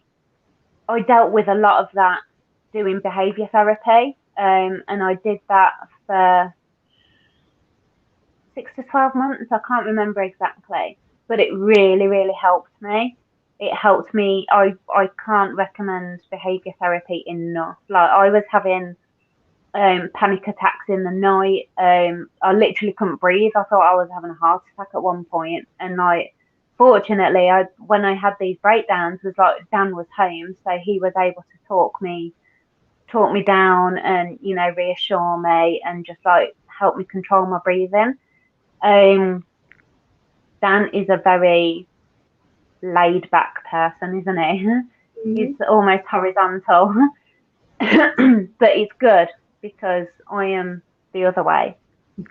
I dealt with a lot of that doing behaviour therapy, and I did that for 6 to 12 months. I can't remember exactly, but it really helped me. It helped me. I can't recommend behaviour therapy enough. Like I was having panic attacks in the night. I literally couldn't breathe. I thought I was having a heart attack at one point. And like, fortunately, when I had these breakdowns, was like Dan was home, so he was able to talk me down, and reassure me, and just like help me control my breathing. Um, Dan is a very laid back person, isn't he? He's Hmm. almost horizontal, but it's good because I am the other way.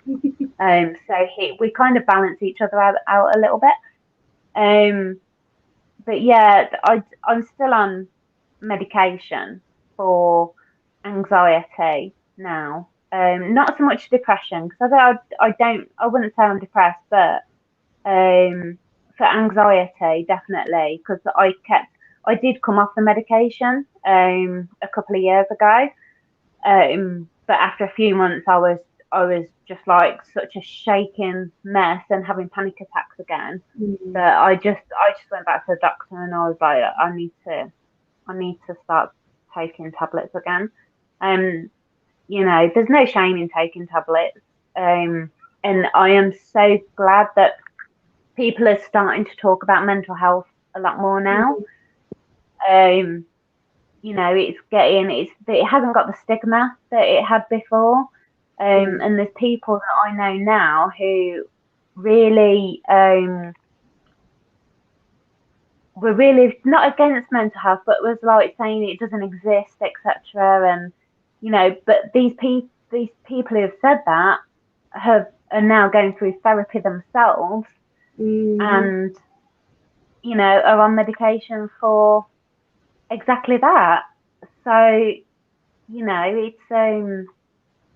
So we kind of balance each other out a little bit. Um, but yeah, I'm still on medication for anxiety now. Not so much depression because I wouldn't say I'm depressed, but for anxiety definitely because I did come off the medication a couple of years ago. But after a few months, I was just like such a shaking mess and having panic attacks again Hmm. that I just went back to the doctor and I was like, I need to start taking tablets again. Um, there's no shame in taking tablets. And I am so glad that people are starting to talk about mental health a lot more now. You know, it hasn't got the stigma that it had before. And there's people that I know now who really were really not against mental health, but was like saying it doesn't exist, etc. And you know, but these people who have said that are now going through therapy themselves, and you know, are on medication for exactly that. So you know,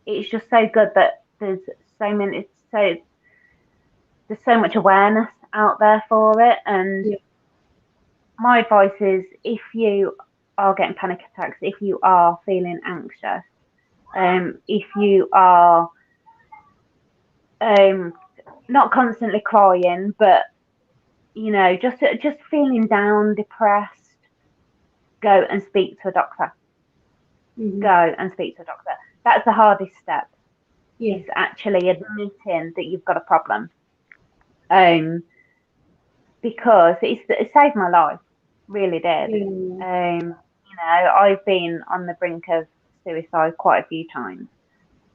it's just so good that there's so much awareness out there for it. And my advice is, if you are getting panic attacks, if you are feeling anxious, if you are not constantly crying, but you know, just feeling down, depressed, go and speak to a doctor. Go and speak to a doctor. That's the hardest step. Is actually admitting that you've got a problem. Because it saved my life, really did. You know, I've been on the brink of suicide quite a few times.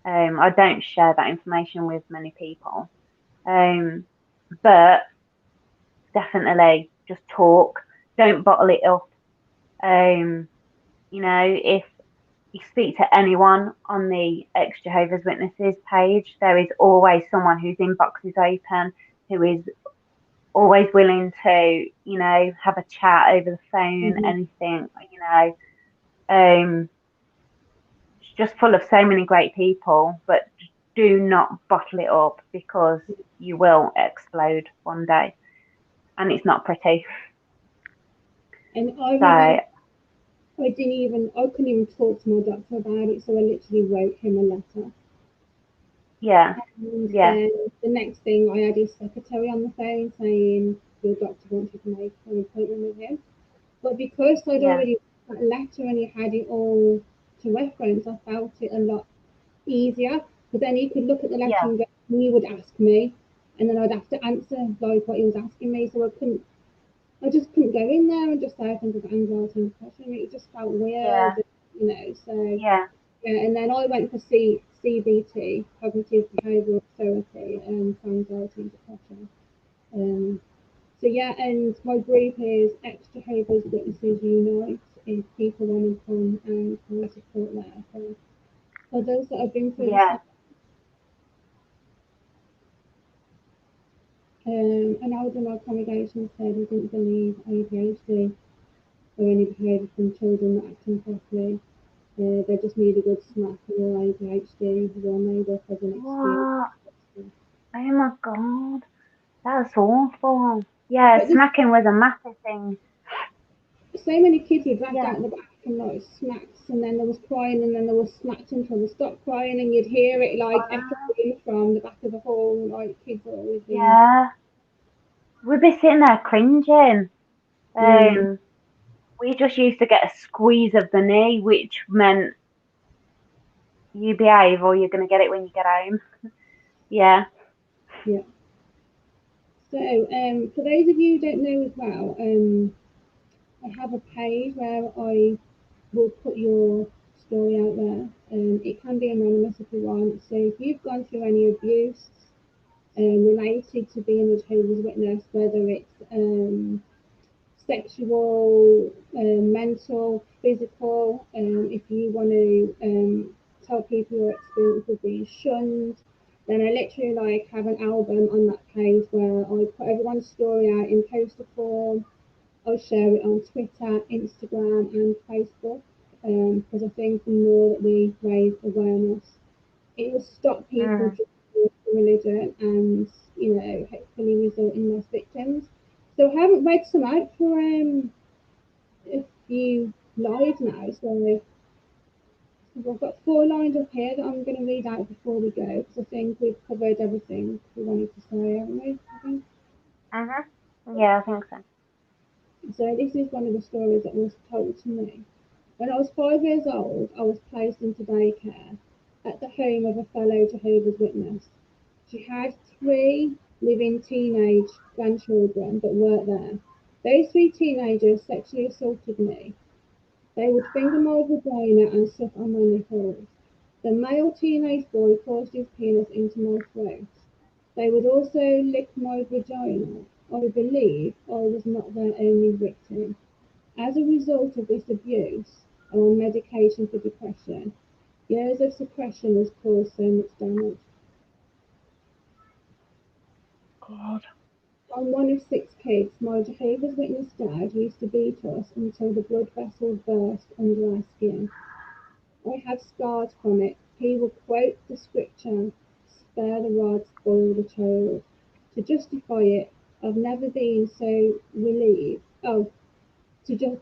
I don't share that information with many people, but definitely just talk. Don't bottle it up. You know, if you speak to anyone on the Jehovah's Witnesses page, there is always someone whose inbox is open, who is always willing to, you know, have a chat over the phone, anything, you know. It's just full of so many great people, but do not bottle it up, because you will explode one day, and it's not pretty. And I couldn't even talk to my doctor about it, so I literally wrote him a letter. And then the next thing, I had his secretary on the phone saying your doctor wants you to make an appointment with him. But because I'd already got that letter and he had it all to reference, I felt it a lot easier. But then he could look at the letter and he would ask me, and then I'd have to answer like what he was asking me. So I just couldn't go in there and just say things about anxiety and depression. It just felt weird, you know. So and then I went for CBT, cognitive behavioural therapy, for anxiety and depression. So and my group is Jehovah's Witnesses Unite. If people want to come and support there for those that have been through the an elder in my congregation said he didn't believe ADHD or any behaviour from children not acting properly. They just need a good smack for their ADHD. They're made up as an excuse. Oh my God, that's awful. Yeah, smacking was a massive thing. So many kids were dragged out the back and like smacks, and then there was crying, and then there was smacks until they stopped crying, and you'd hear it like echoing from the back of the hall. Like kids were always being. We'd be sitting there cringing. We just used to get a squeeze of the knee, which meant you behave or you're going to get it when you get home. Yeah. So, for those of you who don't know as well, I have a page where I will put your story out there. It can be anonymous if you want. So if you've gone through any abuse related to being a Jehovah's Witness, whether it's sexual, mental, physical, if you want to tell people your experience of being shunned, then I literally have an album on that page where I put everyone's story out in poster form. I'll share it on Twitter, Instagram, and Facebook, because I think the more that we raise awareness, it will stop people joining religion and, you know, hopefully result in less victims. So I haven't read some out for a few lives now, so I've got 4 lines up here that I'm going to read out before we go, because I think we've covered everything we wanted to say, haven't we? I think. Yeah, I think so. So this is one of the stories that was told to me. When I was 5 years old, I was placed into daycare at the home of a fellow Jehovah's Witness. She had 3 living teenage grandchildren that weren't there. Those 3 teenagers sexually assaulted me. They would finger my vagina and suck on my nipples. The male teenage boy forced his penis into my throat. They would also lick my vagina. I believe I was not their only victim. As a result of this abuse, I'm on medication for depression. Years of suppression has caused so much damage. God. I'm one of 6 kids. My Jehovah's Witness dad used to beat us until the blood vessels burst under our skin. I have scars from it. He will quote the scripture, spare the rod, spoil the child. To justify it, I've never been so relieved. Oh, to just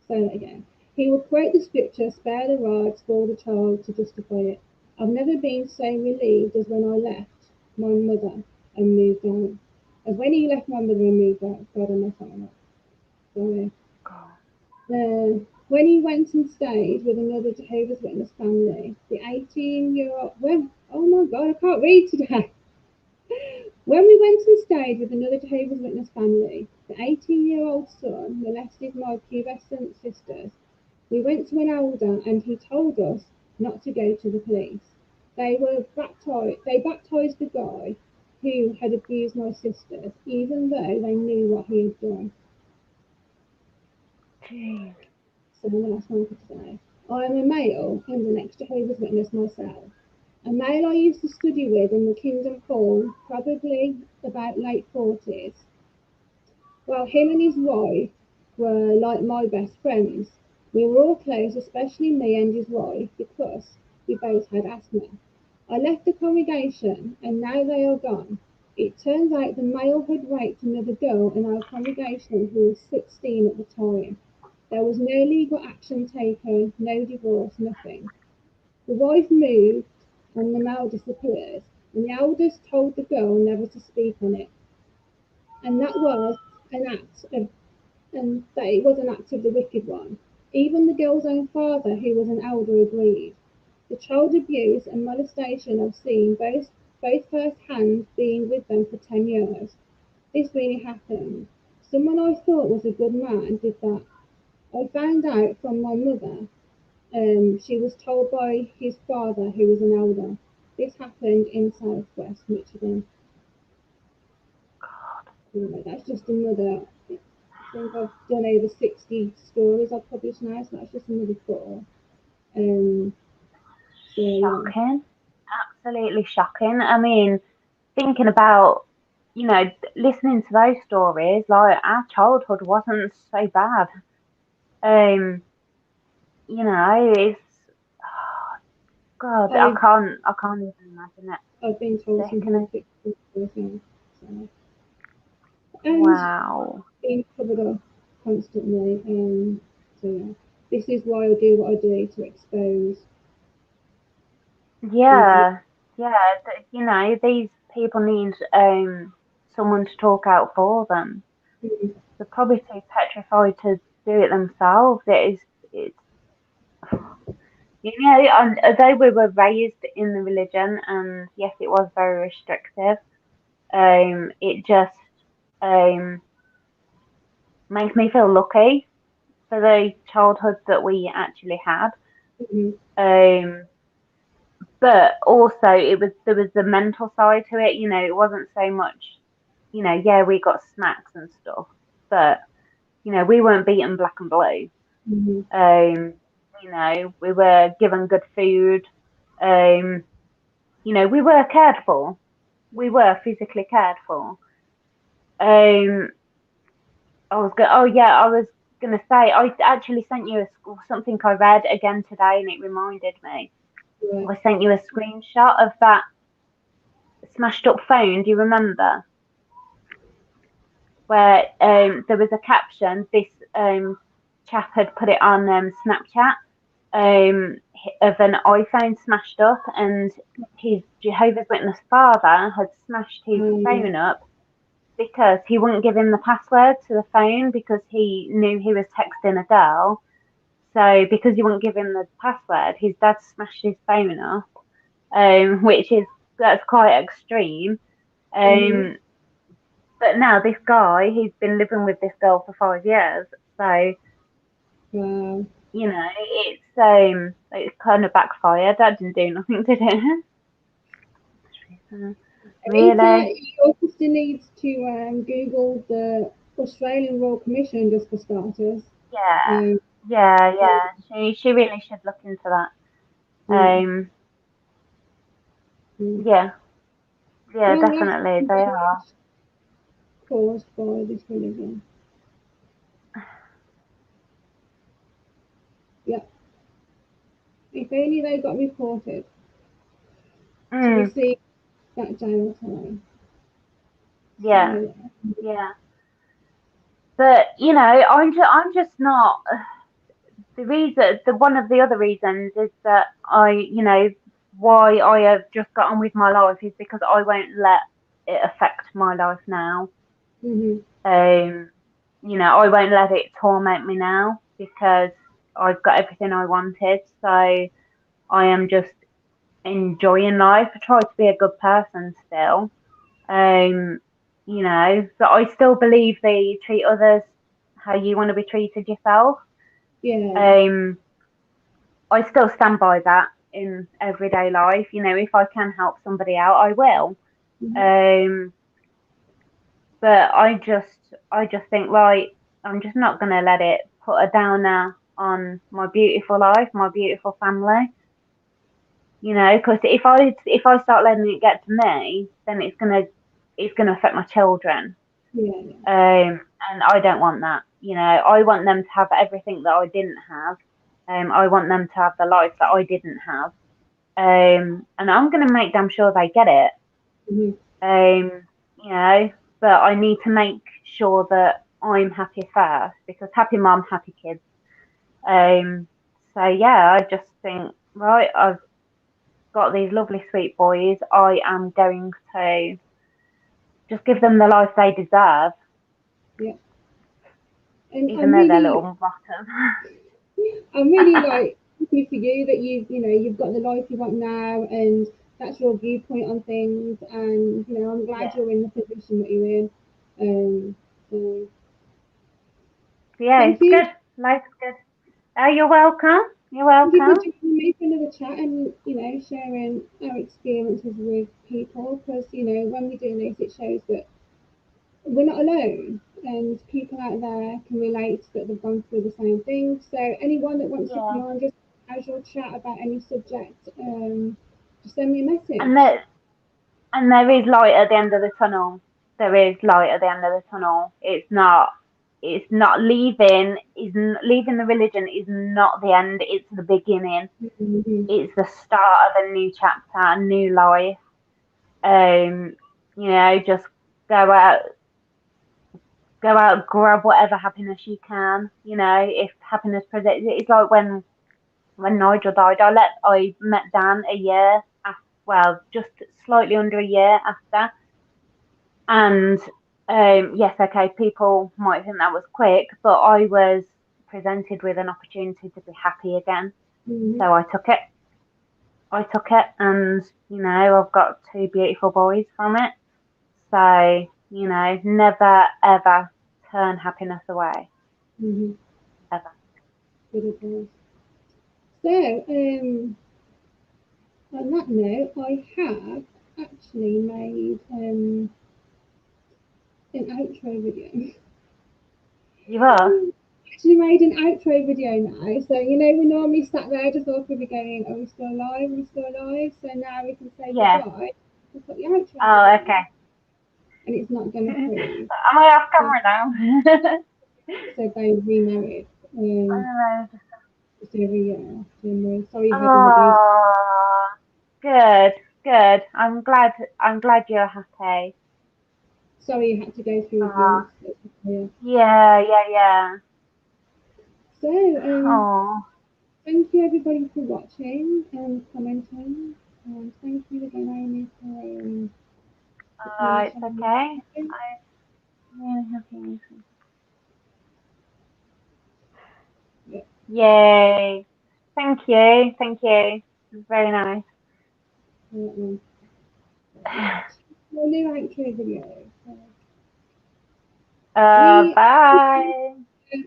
say that again. He will quote the scripture, spare the rod, spoil the child, to justify it. I've never been so relieved as when I left my mother and moved out. As when he left my mother and moved out. God, I messed that one up. Sorry. When he went and stayed with another Jehovah's Witness family, the 18-year-old, oh my God, I can't read today. When we went and stayed with another Jehovah's Witness family, the 18-year-old son molested my pubescent sisters. We went to an elder and he told us not to go to the police. They baptized the guy who had abused my sisters, even though they knew what he had done. Jeez. So the last one for today. I am a male and an ex-Jehovah's Witness myself. A male I used to study with in the Kingdom Hall, probably about late 40s. Well, him and his wife were like my best friends. We were all close, especially me and his wife, because we both had asthma. I left the congregation and now they are gone. It turns out the male had raped another girl in our congregation who was 16 at the time. There was no legal action taken, no divorce, nothing. The wife moved and the male disappeared, and the elders told the girl never to speak on it. And that was an act of, and that it was an act of the wicked one. Even the girl's own father, who was an elder, agreed. The child abuse and molestation I've seen both first hand, being with them for 10 years. This really happened. Someone I thought was a good man did that. I found out from my mother. She was told by his father, who was an elder. This happened in southwest Michigan. That's just another. I think I've done over 60 stories I've published now, so that's just another 4. Shocking. Absolutely shocking. I mean, thinking about, listening to those stories, like our childhood wasn't so bad. It's God, I've, I can't even imagine it. I've been told some Sickening. horrific stories, so. And Wow. being covered up constantly. So yeah, this is why I do what I do, to expose. Yeah, these people need someone to talk out for them. Mm-hmm. They're probably too petrified to do it themselves. It's although we were raised in the religion, and yes, it was very restrictive. It just um makes me feel lucky for the childhood that we actually had. Mm-hmm. But also there was the mental side to it. It wasn't so much. Yeah, we got smacks and stuff, but we weren't beaten black and blue. Mm-hmm. We were given good food. We were cared for. We were physically cared for. I was gonna say, I actually sent you something I read again today, and it reminded me. Right. I sent you a screenshot of that smashed up phone. Do you remember? Where there was a caption. This chap had put it on Snapchat of an iPhone smashed up, and his Jehovah's Witness father had smashed his phone up because he wouldn't give him the password to the phone because he knew he was texting a girl. So because he wouldn't give him the password, his dad smashed his phone up, that's quite extreme. Mm-hmm. But now this guy, he's been living with this girl for 5 years, so Wow. you know, it's kind of backfired. That didn't do nothing, did it? Really? Your sister needs to Google the Australian Royal Commission just for starters. Yeah, Um, yeah. She really should look into that. mm, Yeah, Real life definitely they are. caused by this religion. Yeah. If only they got reported to receive that jail time. Yeah, So, yeah. But you know, I'm just not. The reason, one of the other reasons is that why I have just got on with my life is because I won't let it affect my life now. mm-hmm. I won't let it torment me now because I've got everything I wanted. So I am just enjoying life. I try to be a good person still. But I still believe that you treat others how you want to be treated yourself. Yeah. Um, I still stand by that in everyday life. If I can help somebody out, I will. Mm-hmm. But I just think, right, I'm just not gonna let it put a downer on my beautiful life, my beautiful family. Because if I start letting it get to me, then it's gonna affect my children. Yeah. And I don't want that. I want them to have everything that I didn't have. I want them to have the life that I didn't have. And I'm gonna make damn sure they get it. Mm-hmm. Um, you know, but I need to make sure that I'm happy first because happy mom, happy kids. So yeah, I just think, right, I've got these lovely sweet boys. I am going to just give them the life they deserve, Yeah. And even though they're little rotten. I'm really like happy for you that you've got the life you want now, and that's your viewpoint on things. And I'm glad Yeah. you're in the position that you're in. So Yeah, thank it's you. good. Life's good. Oh, you're welcome. You're Thank you for welcome. joining me for another chat and sharing our experiences with people, because when we do this, it shows that we're not alone, and people out there can relate that they've gone through the same thing. So anyone that wants to come Yeah. on, just casual chat about any subject, just send me a message. And there, and there is light at the end of the tunnel. There is light at the end of the tunnel. It's not leaving the religion is not the end, it's the beginning. Mm-hmm. It's the start of a new chapter, a new life. Um, just go out, grab whatever happiness you can. If happiness presents, it's like when Nigel died. I met Dan a year after, well, just slightly under a year after, and yes, okay, people might think that was quick, but I was presented with an opportunity to be happy again, Mm-hmm. so I took it. And I've got two beautiful boys from it. So never ever turn happiness away, Mm-hmm. ever. Good advice. So, on that note, I have actually made an outro video. You are? Actually made an outro video now. So we normally sat there just awkwardly going, "Are we still alive? Are we still alive?" So now we can say Yeah. goodbye. We'll put the outro Oh, video, okay. and it's not going to freeze. Am I off So, camera now? so they remarried. Oh, Just over a year. So, sorry you had none of these. oh, good, good. I'm glad you're happy. Sorry you had to go through Oh, abuse. Yeah. yeah. So Oh, thank you everybody for watching and commenting. Thank you again, Amy, for coming and it's sharing okay. your I'm really happy. yeah. Yay. Thank you. Thank you. It's very nice. Right, right. Your new outro video. Bye.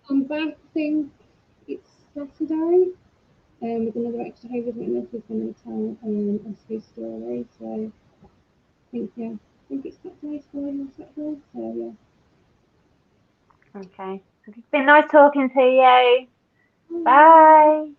I'm back, I think it's Saturday. With another Jehovah's Witness who's going to tell us his story. So I think it's Saturday, Friday or Saturday. So yeah. Okay. It's been nice talking to you. Bye.